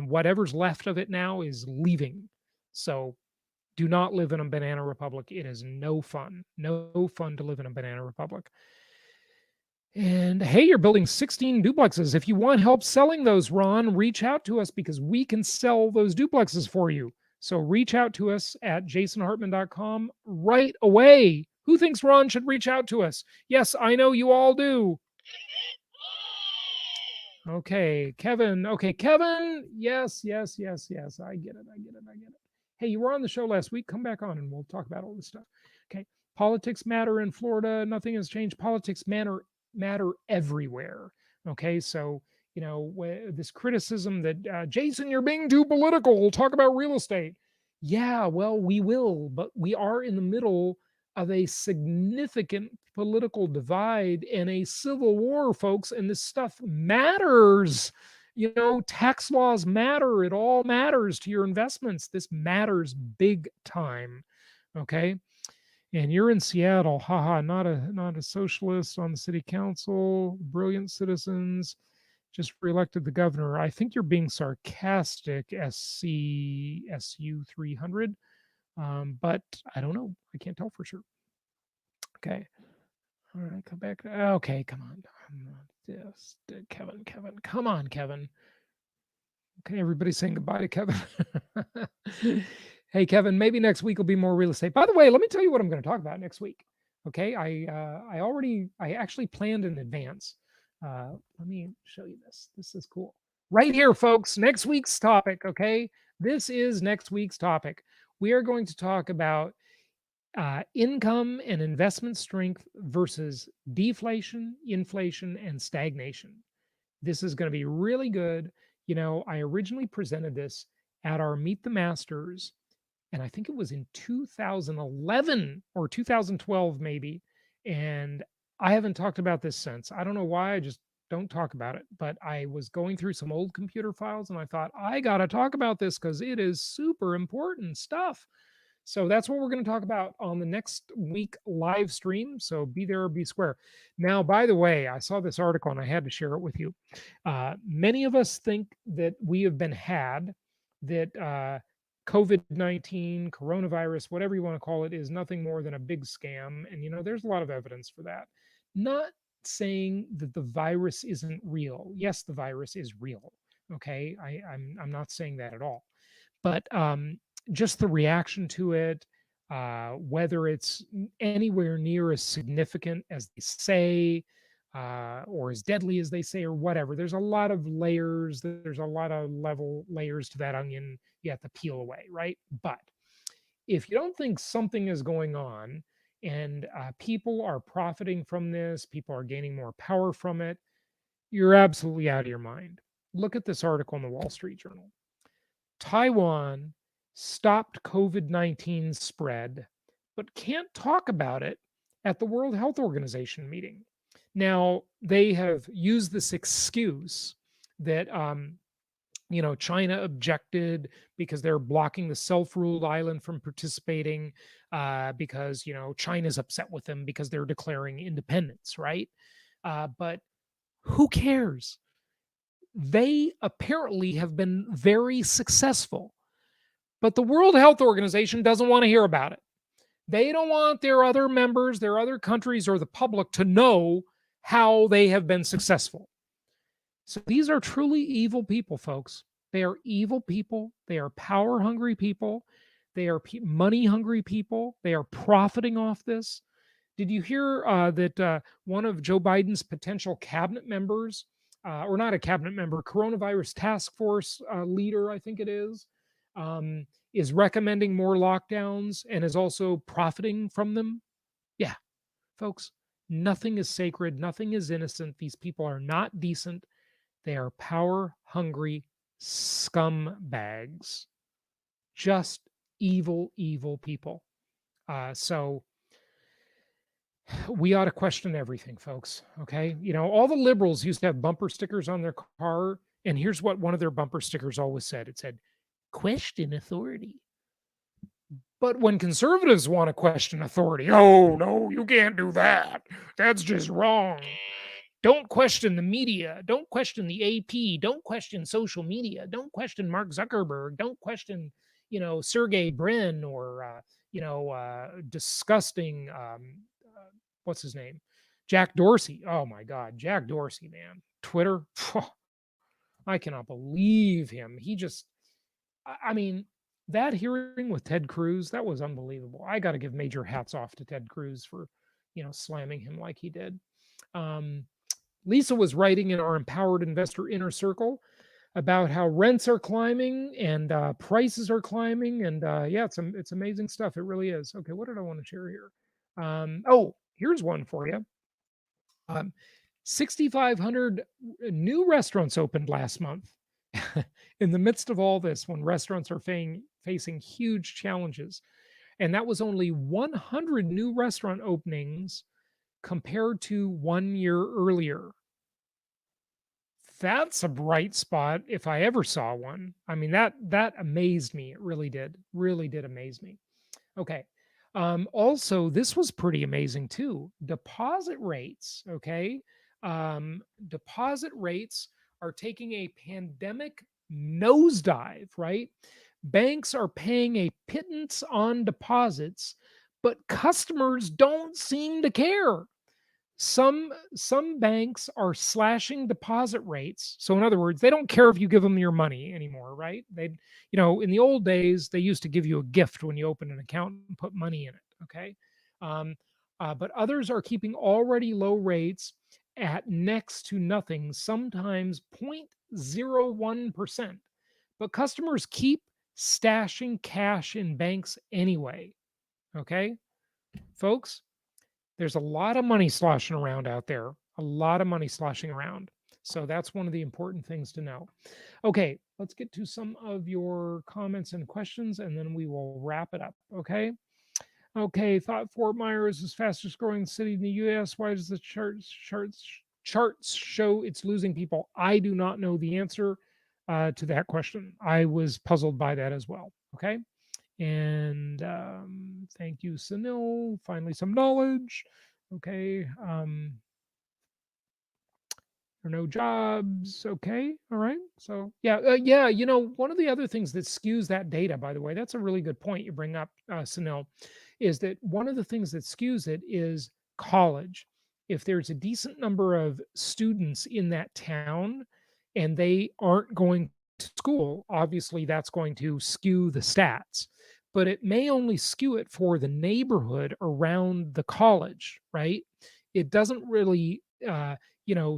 whatever's left of it now is leaving. So do not live in a banana republic. It is no fun. No fun to live in a banana republic. And hey, you're building 16 duplexes. If you want help selling those, Ron, reach out to us because we can sell those duplexes for you. So reach out to us at jasonhartman.com right away. Who thinks Ron should reach out to us? Yes, I know you all do. Okay, Kevin. Okay, Kevin. Yes. I get it. Hey, you were on the show last week. Come back on and we'll talk about all this stuff. Okay. Politics matter in Florida. Nothing has changed. Politics matter everywhere. Okay. So, this criticism that, Jason, you're being too political. We'll talk about real estate. Yeah, well, we will, but we are in the middle of a significant political divide and a civil war, folks, and this stuff matters. Tax laws matter. It all matters to your investments. This matters big time. Okay. And you're in Seattle. Haha, not a socialist on the city council. Brilliant citizens. Just reelected the governor. I think you're being sarcastic, SU 300. But I don't know. I can't tell for sure. Okay. All right, come back. Okay, come on. Yes, Kevin. Come on, Kevin. Okay, everybody's saying goodbye to Kevin. Hey, Kevin, maybe next week will be more real estate. By the way, let me tell you what I'm going to talk about next week. Okay, I actually planned in advance. Let me show you this. This is cool. Right here, folks. Next week's topic. Okay, this is next week's topic. We are going to talk about income and investment strength versus deflation, inflation, and stagnation. This is going to be really good. I originally presented this at our Meet the Masters, and I think it was in 2011 or 2012, maybe. And I haven't talked about this since. I don't know why. I just don't talk about it. But I was going through some old computer files, and I thought, I got to talk about this because it is super important stuff. So that's what we're going to talk about on the next week live stream. So be there or be square. Now, by the way, I saw this article and I had to share it with you. Many of us think that we have been had, that COVID-19, coronavirus, whatever you want to call it, is nothing more than a big scam. And, there's a lot of evidence for that. Not saying that the virus isn't real. Yes, the virus is real. Okay. I'm not saying that at all. But just the reaction to it, whether it's anywhere near as significant as they say, or as deadly as they say, or whatever. There's a lot of layers. There's a lot of layers to that onion you have to peel away, right? But if you don't think something is going on and people are profiting from this, people are gaining more power from it, you're absolutely out of your mind. Look at this article in the Wall Street Journal. Taiwan stopped COVID-19 spread, but can't talk about it at the World Health Organization meeting. Now, they have used this excuse that, China objected because they're blocking the self-ruled island from participating because, China's upset with them because they're declaring independence, right? But who cares? they apparently have been very successful. But the World Health Organization doesn't want to hear about it. They don't want their other members, their other countries, or the public to know how they have been successful. So these are truly evil people, folks. They are evil people. They are power hungry people. They are money hungry people. They are profiting off this. Did you hear that one of Joe Biden's potential cabinet members, or not a cabinet member, coronavirus task force leader, I think it is recommending more lockdowns and is also profiting from them? Yeah, folks, nothing is sacred. Nothing is innocent. These people are not decent. They are power hungry scumbags. Just evil, evil people. So we ought to question everything, folks. Okay. All the liberals used to have bumper stickers on their car. And here's what one of their bumper stickers always said: it said, question authority. But when conservatives want to question authority, oh, no, you can't do that. That's just wrong. Don't question the media. Don't question the AP. Don't question social media. Don't question Mark Zuckerberg. Don't question, Sergey Brin or, disgusting, what's his name? Jack Dorsey. Oh my God. Jack Dorsey, man. Twitter. I cannot believe him. I mean, that hearing with Ted Cruz, that was unbelievable. I got to give major hats off to Ted Cruz for, slamming him like he did. Lisa was writing in our Empowered Investor Inner Circle about how rents are climbing and prices are climbing. And yeah, it's amazing stuff. It really is. Okay, what did I want to share here? Here's one for you. 6,500 new restaurants opened last month. In the midst of all this, when restaurants are facing huge challenges. And that was only 100 new restaurant openings compared to 1 year earlier. That's a bright spot if I ever saw one. I mean, that amazed me. It really did amaze me. Okay. Also, this was pretty amazing too. Deposit rates. Okay. Deposit rates are taking a pandemic nosedive, right? Banks are paying a pittance on deposits, but customers don't seem to care. Some banks are slashing deposit rates. So in other words, they don't care if you give them your money anymore, right? In the old days, they used to give you a gift when you opened an account and put money in it. Okay. But others are keeping already low rates at next to nothing, sometimes 0.01%. But customers keep stashing cash in banks anyway. Okay, folks, there's a lot of money sloshing around out there, a lot of money sloshing around. So that's one of the important things to know. Okay, let's get to some of your comments and questions, and then we will wrap it up. Okay. Okay, thought Fort Myers is fastest growing city in the U.S. Why does the charts show it's losing people? I do not know the answer to that question. I was puzzled by that as well. Okay, and thank you, Sunil. Finally, some knowledge. Okay, there are no jobs. Okay, all right. So yeah. One of the other things that skews that data, by the way, that's a really good point you bring up, Sunil, is that one of the things that skews it is college. If there's a decent number of students in that town and they aren't going to school, obviously that's going to skew the stats. But it may only skew it for the neighborhood around the college, right? It doesn't really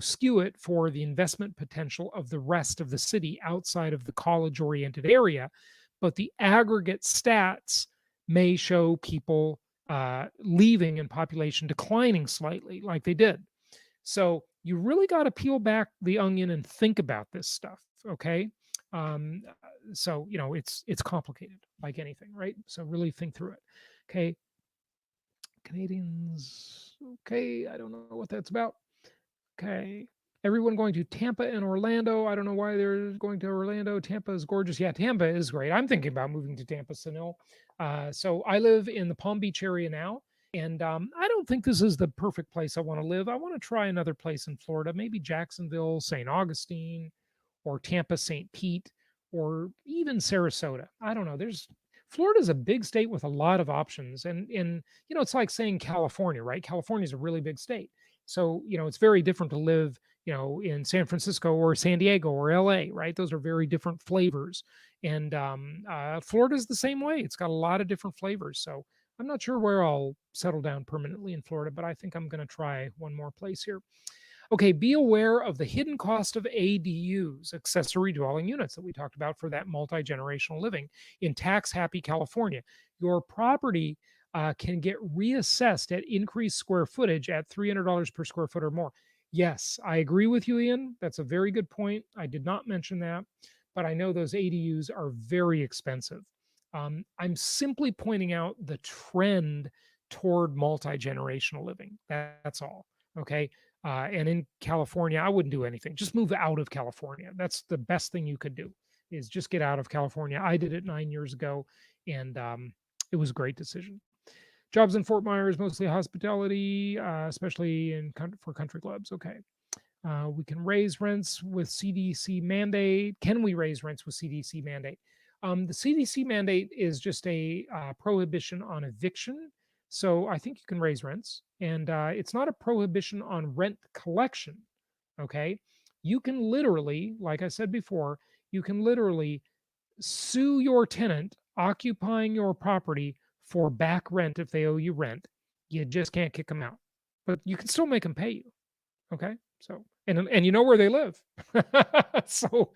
skew it for the investment potential of the rest of the city outside of the college oriented area. But the aggregate stats may show people leaving and population declining slightly like they did. So you really got to peel back the onion and think about this stuff. Okay. So it's complicated like anything, right? So really think through it. Okay. Canadians. Okay. I don't know what that's about. Okay. Everyone going to Tampa and Orlando. I don't know why they're going to Orlando. Tampa is gorgeous. Yeah, Tampa is great. I'm thinking about moving to Tampa, Sunil. So I live in the Palm Beach area now. And I don't think this is the perfect place I want to live. I want to try another place in Florida, maybe Jacksonville, St. Augustine, or Tampa, St. Pete, or even Sarasota. I don't know. Florida's a big state with a lot of options. And it's like saying California, right? California is a really big state. So, it's very different to live, in San Francisco or San Diego or LA, right? Those are very different flavors. And Florida's the same way. It's got a lot of different flavors. So I'm not sure where I'll settle down permanently in Florida, but I think I'm going to try one more place here. Okay, be aware of the hidden cost of ADUs, accessory dwelling units, that we talked about for that multi-generational living in tax-happy California. Your property can get reassessed at increased square footage at $300 per square foot or more. Yes, I agree with you, Ian. That's a very good point. I did not mention that, but I know those ADUs are very expensive. I'm simply pointing out the trend toward multi-generational living. That's all. Okay. And in California, I wouldn't do anything. Just move out of California. That's the best thing you could do, is just get out of California. I did it 9 years ago, and it was a great decision. Jobs in Fort Myers, mostly hospitality, especially for country clubs. Okay. We can raise rents with CDC mandate. Can we raise rents with CDC mandate? The CDC mandate is just a prohibition on eviction. So I think you can raise rents, and it's not a prohibition on rent collection. Okay. You can literally, like I said before, you can literally sue your tenant occupying your property for back rent if they owe you rent. You just can't kick them out, but you can still make them pay you. Okay. So, and you know where they live. so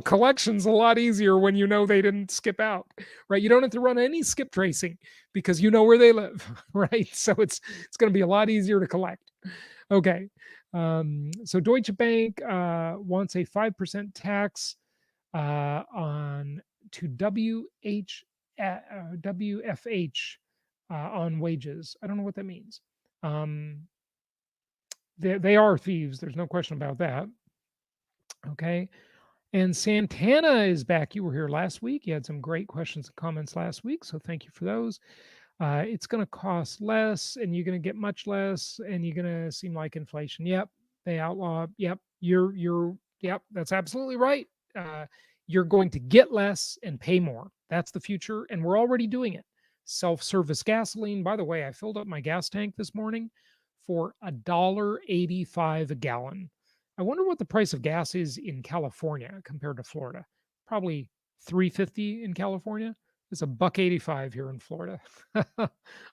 collection's a lot easier when you know they didn't skip out, right? You don't have to run any skip tracing because you know where they live, right? So it's going to be a lot easier to collect. Okay. So Deutsche Bank wants a 5% tax on to WFH on wages. I don't know what that means. They are thieves. There's no question about that. Okay. And Santana is back. You were here last week. You had some great questions and comments last week. So thank you for those. It's going to cost less and you're going to get much less and you're going to seem like inflation. Yep. They outlaw. Yep. Yep. That's absolutely right. You're going to get less and pay more. That's the future. And we're already doing it. Self-service gasoline. By the way, I filled up my gas tank this morning for $1.85 a gallon. I wonder what the price of gas is in California compared to Florida. Probably $3.50 in California. It's $1.85 here in Florida.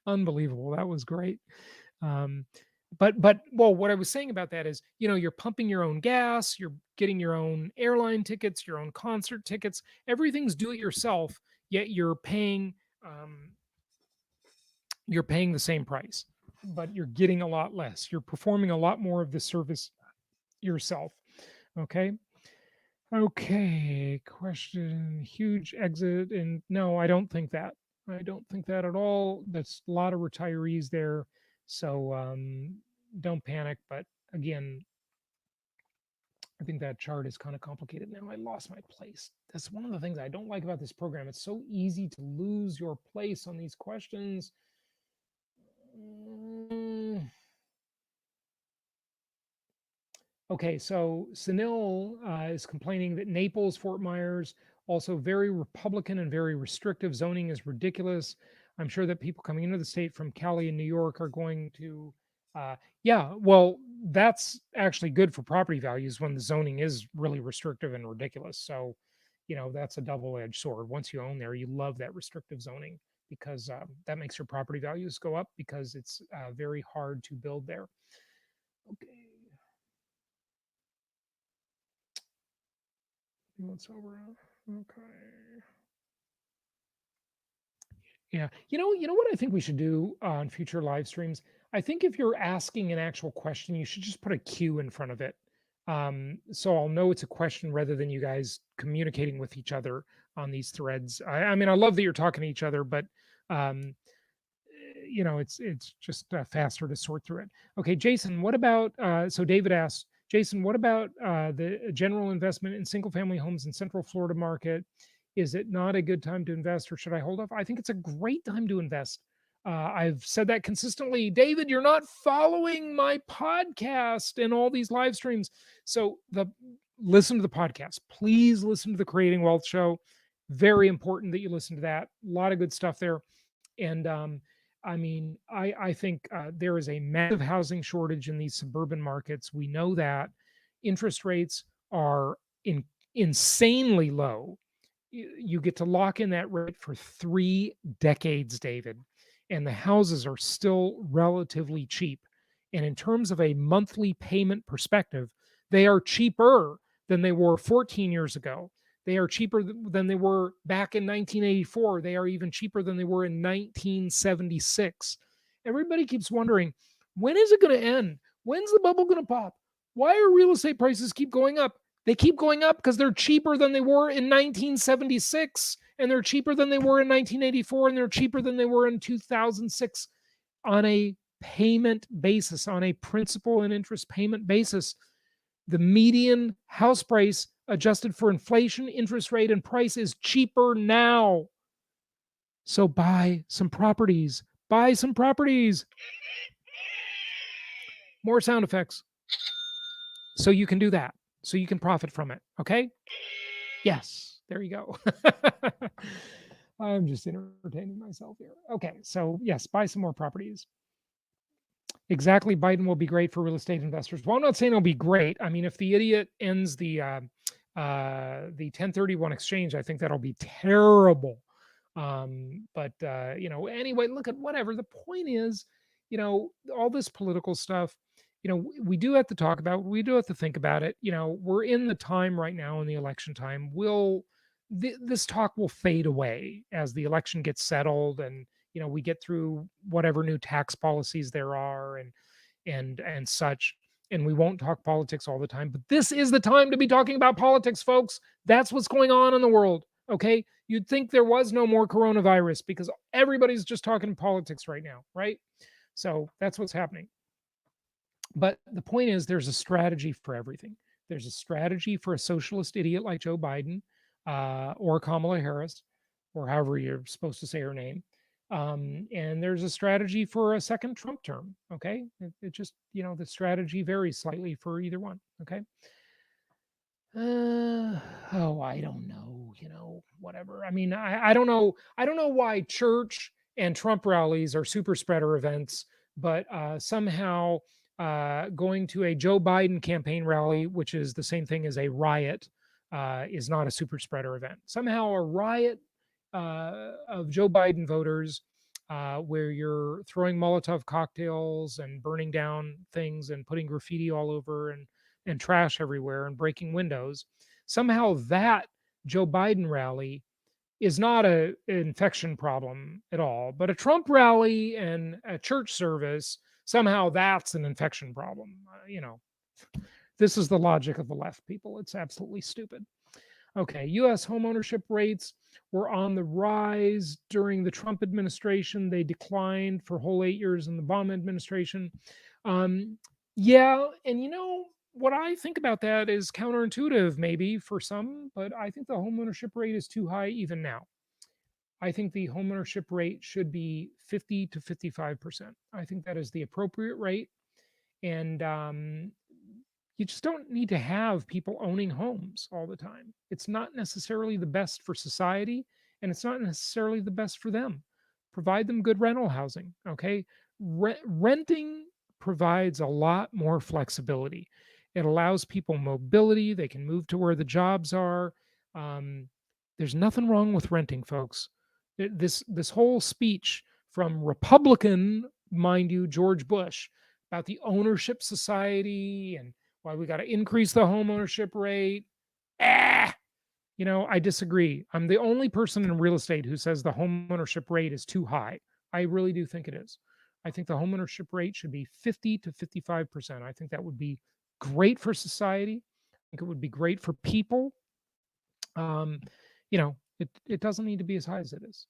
Unbelievable. That was great. But well, what I was saying about that is, you're pumping your own gas, you're getting your own airline tickets, your own concert tickets. Everything's do it yourself, yet you're paying the same price, but you're getting a lot less. You're performing a lot more of the service yourself. Okay. Question. Huge exit. And no, I don't think that. I don't think that at all. That's a lot of retirees there. So don't panic. But again, I think that chart is kind of complicated. Now I lost my place. That's one of the things I don't like about this program. It's so easy to lose your place on these questions. Okay, so Sunil is complaining that Naples, Fort Myers, also very Republican and very restrictive. Zoning is ridiculous. I'm sure that people coming into the state from Cali and New York are going to, yeah, well, that's actually good for property values when the zoning is really restrictive and ridiculous. So, that's a double-edged sword. Once you own there, you love that restrictive zoning because that makes your property values go up because it's very hard to build there. Okay. What's over? Okay. Yeah. You know what I think we should do on future live streams? I think if you're asking an actual question, you should just put a Q in front of it. So I'll know it's a question rather than you guys communicating with each other on these threads. I mean, I love that you're talking to each other, but it's just faster to sort through it. Okay, Jason, what about, so David asks, Jason, what about the general investment in single family homes in Central Florida market? Is it not a good time to invest or should I hold off? I think it's a great time to invest. I've said that consistently. David, you're not following my podcast and all these live streams. So listen to the podcast. Please listen to the Creating Wealth show. Very important that you listen to that. A lot of good stuff there. And I mean, I think there is a massive housing shortage in these suburban markets. We know that interest rates are insanely low. You get to lock in that rate for 3 decades, David, and the houses are still relatively cheap. And in terms of a monthly payment perspective, they are cheaper than they were 14 years ago. They are cheaper than they were back in 1984. They are even cheaper than they were in 1976. Everybody keeps wondering, when is it going to end? When's the bubble going to pop? Why are real estate prices keep going up? They keep going up because they're cheaper than they were in 1976, and they're cheaper than they were in 1984, and they're cheaper than they were in 2006 on a payment basis, on a principal and interest payment basis. The median house price adjusted for inflation, interest rate, and price is cheaper now. So buy some properties. Buy some properties. More sound effects. So you can do that. So you can profit from it. Okay? Yes. There you go. I'm just entertaining myself here. Okay. So yes, buy some more properties. Exactly. Biden will be great for real estate investors. Well, I'm not saying it'll be great. I mean, if the idiot ends the 1031 exchange, I think that'll be terrible. But anyway, look at whatever. The point is, all this political stuff, we do have to talk about, we do have to think about it. We're in the time right now in the election time. This talk will fade away as the election gets settled and, we get through whatever new tax policies there are and such. And we won't talk politics all the time, but this is the time to be talking about politics, folks. That's what's going on in the world. Okay. You'd think there was no more coronavirus because everybody's just talking politics right now, right? So that's what's happening. But the point is, there's a strategy for everything. There's a strategy for a socialist idiot like Joe Biden or Kamala Harris, or however you're supposed to say her name. And there's a strategy for a second Trump term. Okay. It just, the strategy varies slightly for either one. Okay. I don't know, whatever. I mean, I don't know. I don't know why church and Trump rallies are super spreader events, but somehow going to a Joe Biden campaign rally, which is the same thing as a riot, is not a super spreader event. Somehow a riot of Joe Biden voters where you're throwing Molotov cocktails and burning down things and putting graffiti all over and trash everywhere and breaking windows. Somehow that Joe Biden rally is not an infection problem at all, but a Trump rally and a church service, somehow that's an infection problem. This is the logic of the left, people. It's absolutely stupid. Okay, U.S. homeownership rates were on the rise during the Trump administration. They declined for whole 8 years in the Obama administration. Yeah, and what I think about that is counterintuitive maybe for some, but I think the homeownership rate is too high even now. I think the homeownership rate should be 50 to 55%. I think that is the appropriate rate. And you just don't need to have people owning homes all the time. It's not necessarily the best for society, and it's not necessarily the best for them. Provide them good rental housing, okay? Renting provides a lot more flexibility. It allows people mobility. They can move to where the jobs are. There's nothing wrong with renting, folks. This whole speech from Republican, mind you, George Bush, about the ownership society and why we got to increase the home ownership rate. I disagree. I'm the only person in real estate who says the home ownership rate is too high. I really do think it is. I think the home ownership rate should be 50 to 55%. I think that would be great for society. I think it would be great for people. It doesn't need to be as high as it is.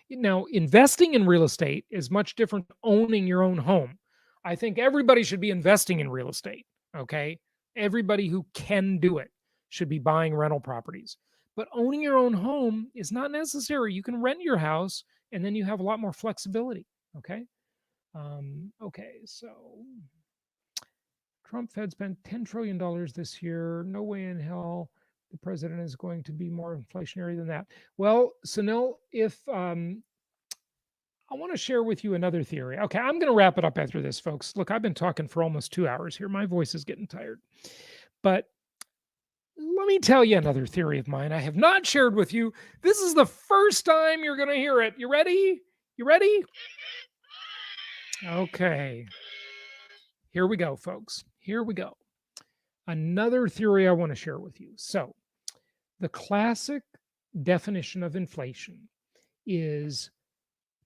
Now investing in real estate is much different than owning your own home. I think everybody should be investing in real estate. Okay. Everybody who can do it should be buying rental properties. But owning your own home is not necessary. You can rent your house and then you have a lot more flexibility. Okay. Okay. So Trump Fed spent $10 trillion this year. No way in hell the president is going to be more inflationary than that. Well, Sunil, if I want to share with you another theory. Okay, I'm going to wrap it up after this, folks. Look, I've been talking for almost 2 hours here. My voice is getting tired. But let me tell you another theory of mine I have not shared with you. This is the first time you're going to hear it. You ready? You ready? Okay. Here we go, folks. Here we go. Another theory I want to share with you. So, the classic definition of inflation is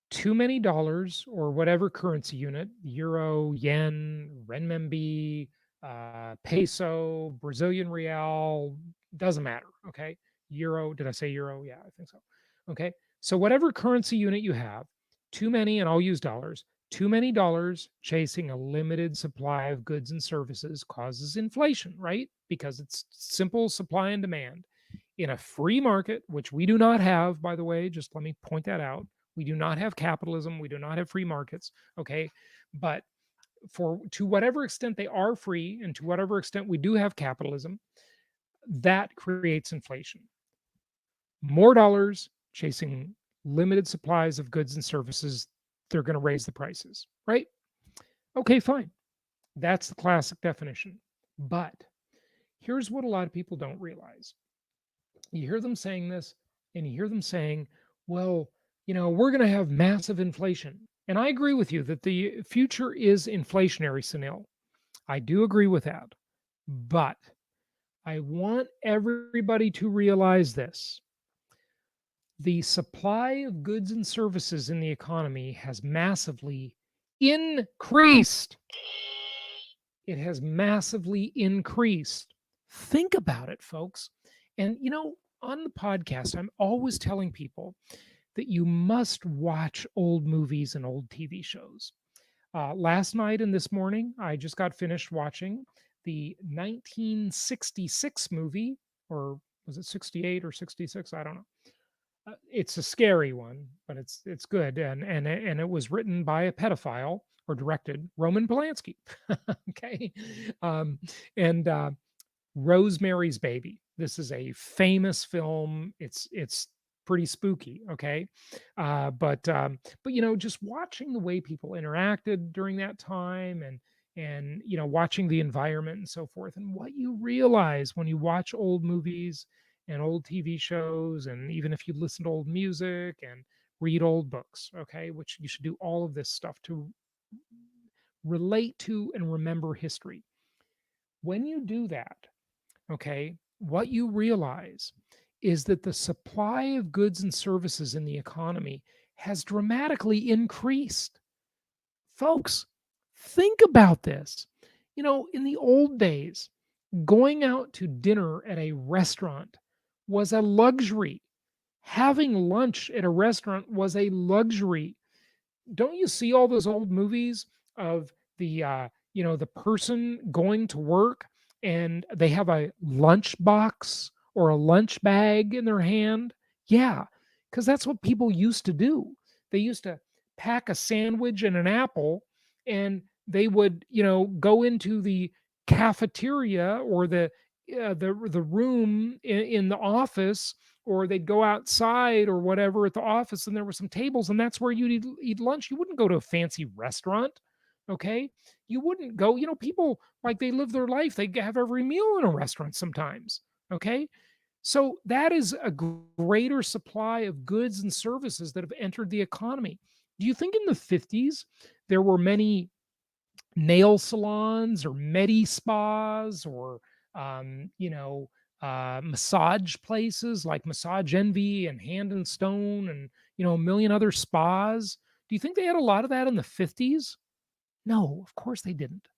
too many dollars or whatever currency unit, euro, yen, renminbi, peso, Brazilian real, doesn't matter. Okay. Euro, did I say euro? Yeah, I think so. Okay. So, whatever currency unit you have, too many, and I'll use dollars, too many dollars chasing a limited supply of goods and services causes inflation, right? Because it's simple supply and demand. In a free market, which we do not have, by the way, just let me point that out. We do not have capitalism. We do not have free markets. Okay. But to whatever extent they are free and to whatever extent we do have capitalism, that creates inflation. More dollars chasing limited supplies of goods and services, they're going to raise the prices, right? Okay, fine. That's the classic definition. But here's what a lot of people don't realize. You hear them saying this, and you hear them saying, well, we're going to have massive inflation. And I agree with you that the future is inflationary, Sunil. I do agree with that. But I want everybody to realize this. The supply of goods and services in the economy has massively increased. It has massively increased. Think about it, folks. And, on the podcast, I'm always telling people that you must watch old movies and old TV shows. Last night and this morning, I just got finished watching the 1966 movie, or was it 68 or 66? I don't know. It's a scary one, but it's good, and it was written by a pedophile, or directed Roman Polanski. Okay, and Rosemary's Baby. This is a famous film. It's pretty spooky. Okay, but just watching the way people interacted during that time, and watching the environment and so forth, and what you realize when you watch old movies and old TV shows, and even if you listen to old music and read old books, okay, which you should do all of this stuff to relate to and remember history. When you do that, okay, what you realize is that the supply of goods and services in the economy has dramatically increased. Folks, think about this. In the old days, going out to dinner at a restaurant was a luxury. Having lunch at a restaurant was a luxury. Don't you see all those old movies of the person going to work and they have a lunch box or a lunch bag in their hand? Yeah, because that's what people used to do. They used to pack a sandwich and an apple, and they would go into the cafeteria or the room in the office, or they'd go outside or whatever at the office, and there were some tables, and that's where you'd eat lunch. You wouldn't go to a fancy restaurant. Okay, you wouldn't go. People, like, they live their life, they have every meal in a restaurant sometimes. Okay, so that is a greater supply of goods and services that have entered the economy. Do you think in the 50s there were many nail salons or medi spas or massage places like Massage Envy and Hand and Stone and a million other spas? Do you think they had a lot of that in the 50s? No, of course they didn't.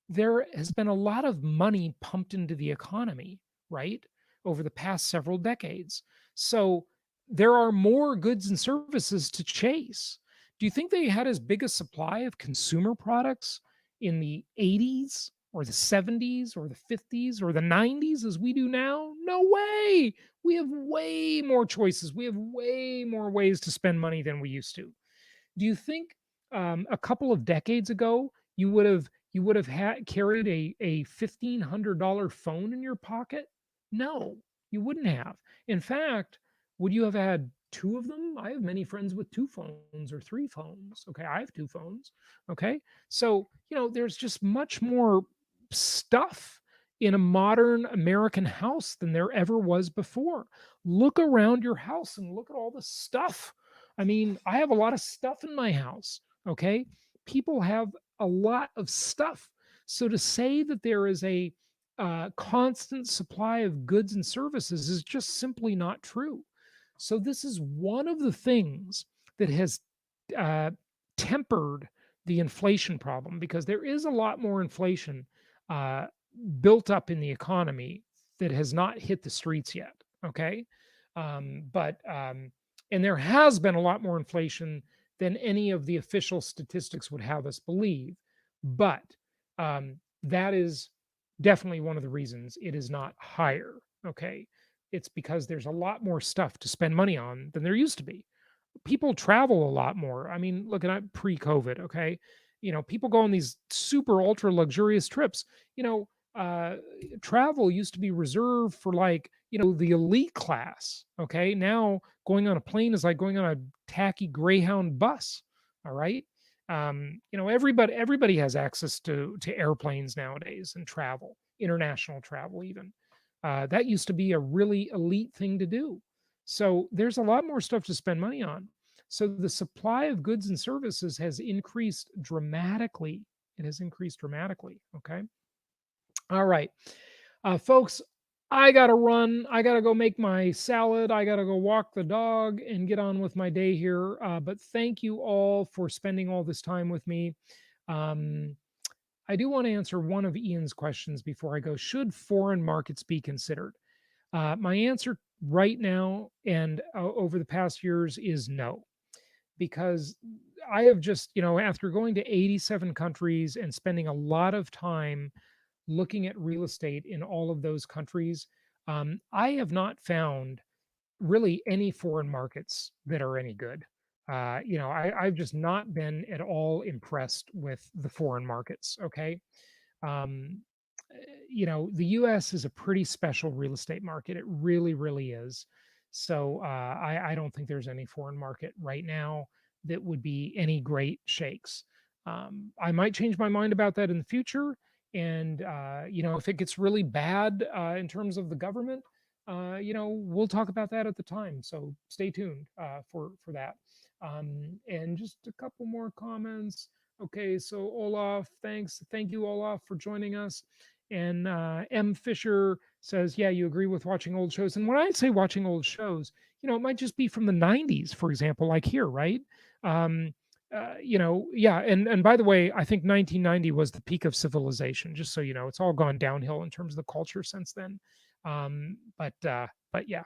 There has been a lot of money pumped into the economy, right, over the past several decades. So there are more goods and services to chase. Do you think they had as big a supply of consumer products in the 80s or the 70s or the 50s or the 90s as we do now? No way. We have way more choices. We have way more ways to spend money than we used to. Do you think a couple of decades ago you would have you would have carried a $1,500 phone in your pocket? No, you wouldn't have. In fact, would you have had two of them? I have many friends with two phones or three phones. Okay, I have two phones. Okay, so there's just much more stuff in a modern American house than there ever was before. Look around your house and look at all the stuff. I mean, I have a lot of stuff in my house. Okay, people have a lot of stuff. So to say that there is a constant supply of goods and services is just simply not true. So this is one of the things that has uh, tempered the inflation problem, because there is a lot more inflation uh, built up in the economy that has not hit the streets yet. Okay, but and there has been a lot more inflation than any of the official statistics would have us believe. But that is definitely one of the reasons it is not higher. Okay, it's because there's a lot more stuff to spend money on than there used to be. People travel a lot more. I mean, looking at pre-COVID, okay, people go on these super ultra luxurious trips. You know, uh, Travel used to be reserved for, like, the elite class. Okay, now going on a plane is like going on a tacky Greyhound bus. All right. Everybody has access to airplanes nowadays and travel, international travel even. That used to be a really elite thing to do. So there's a lot more stuff to spend money on. So the supply of goods and services has increased dramatically. It has increased dramatically. Okay. All right. Folks, I got to run. I got to go make my salad. I got to go walk the dog and get on with my day here. But thank you all for spending all this time with me. Um, I do want to answer one of Ian's questions before I go. Should foreign markets be considered? My answer right now and over the past years is no, because I have just, after going to 87 countries and spending a lot of time looking at real estate in all of those countries, I have not found really any foreign markets that are any good. I've just not been at all impressed with the foreign markets. Okay. Um, the US is a pretty special real estate market. It really, really is. So I don't think there's any foreign market right now that would be any great shakes. I might change my mind about that in the future. And, if it gets really bad in terms of the government, we'll talk about that at the time. So stay tuned for that. And just a couple more comments. Okay, so Olaf, thanks. Thank you, Olaf, for joining us. And M. Fisher says, yeah, you agree with watching old shows. And when I say watching old shows, it might just be from the 90s, for example, like here, right? Yeah. And by the way, I think 1990 was the peak of civilization, just so you know. It's all gone downhill in terms of the culture since then. But yeah.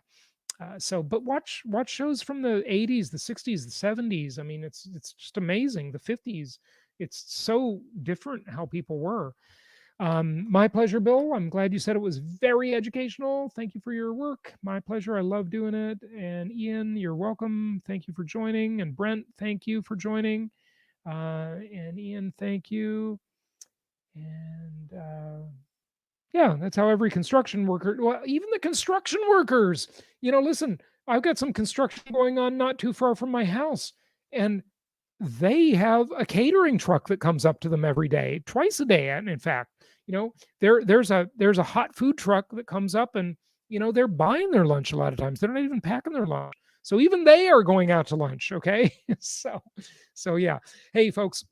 But watch shows from the 80s, the 60s, the 70s. I mean, it's just amazing. The 50s, it's so different how people were. My pleasure, Bill. I'm glad you said it was very educational. Thank you for your work. My pleasure. I love doing it. And Ian, you're welcome. Thank you for joining. And Brent, thank you for joining. And Ian, thank you. And yeah, that's how every construction worker, well, even the construction workers, listen, I've got some construction going on not too far from my house, and they have a catering truck that comes up to them every day, twice a day. And in fact, there's a hot food truck that comes up, and they're buying their lunch a lot of times. They're not even packing their lunch. So even they are going out to lunch. Okay. So yeah. Hey folks,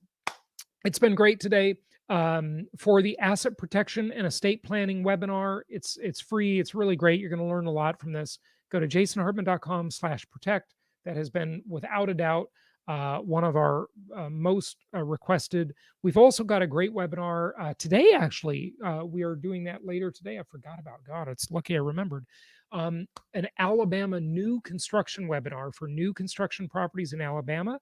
it's been great today. For the asset protection and estate planning webinar, it's free. It's really great. You're going to learn a lot from this. Go to jasonhartman.com/protect. That has been, without a doubt, one of our most requested. We've also got a great webinar today. Actually, we are doing that later today. I forgot about. God, it's lucky I remembered. An Alabama new construction webinar for new construction properties in Alabama,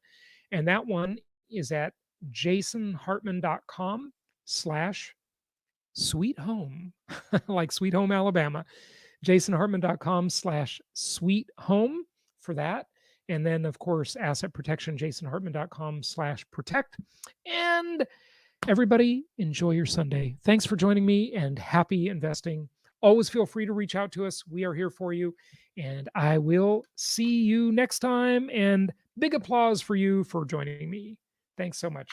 and that one is at jasonhartman.com/sweet home, like Sweet Home Alabama. jasonhartman.com/sweet home for that. And then, of course, asset protection, jasonhartman.com/protect. And Everybody, enjoy your Sunday. Thanks for joining me and happy investing. Always feel free to reach out to us. We are here for you. And I will see you next time. And big applause for you for joining me. Thanks so much.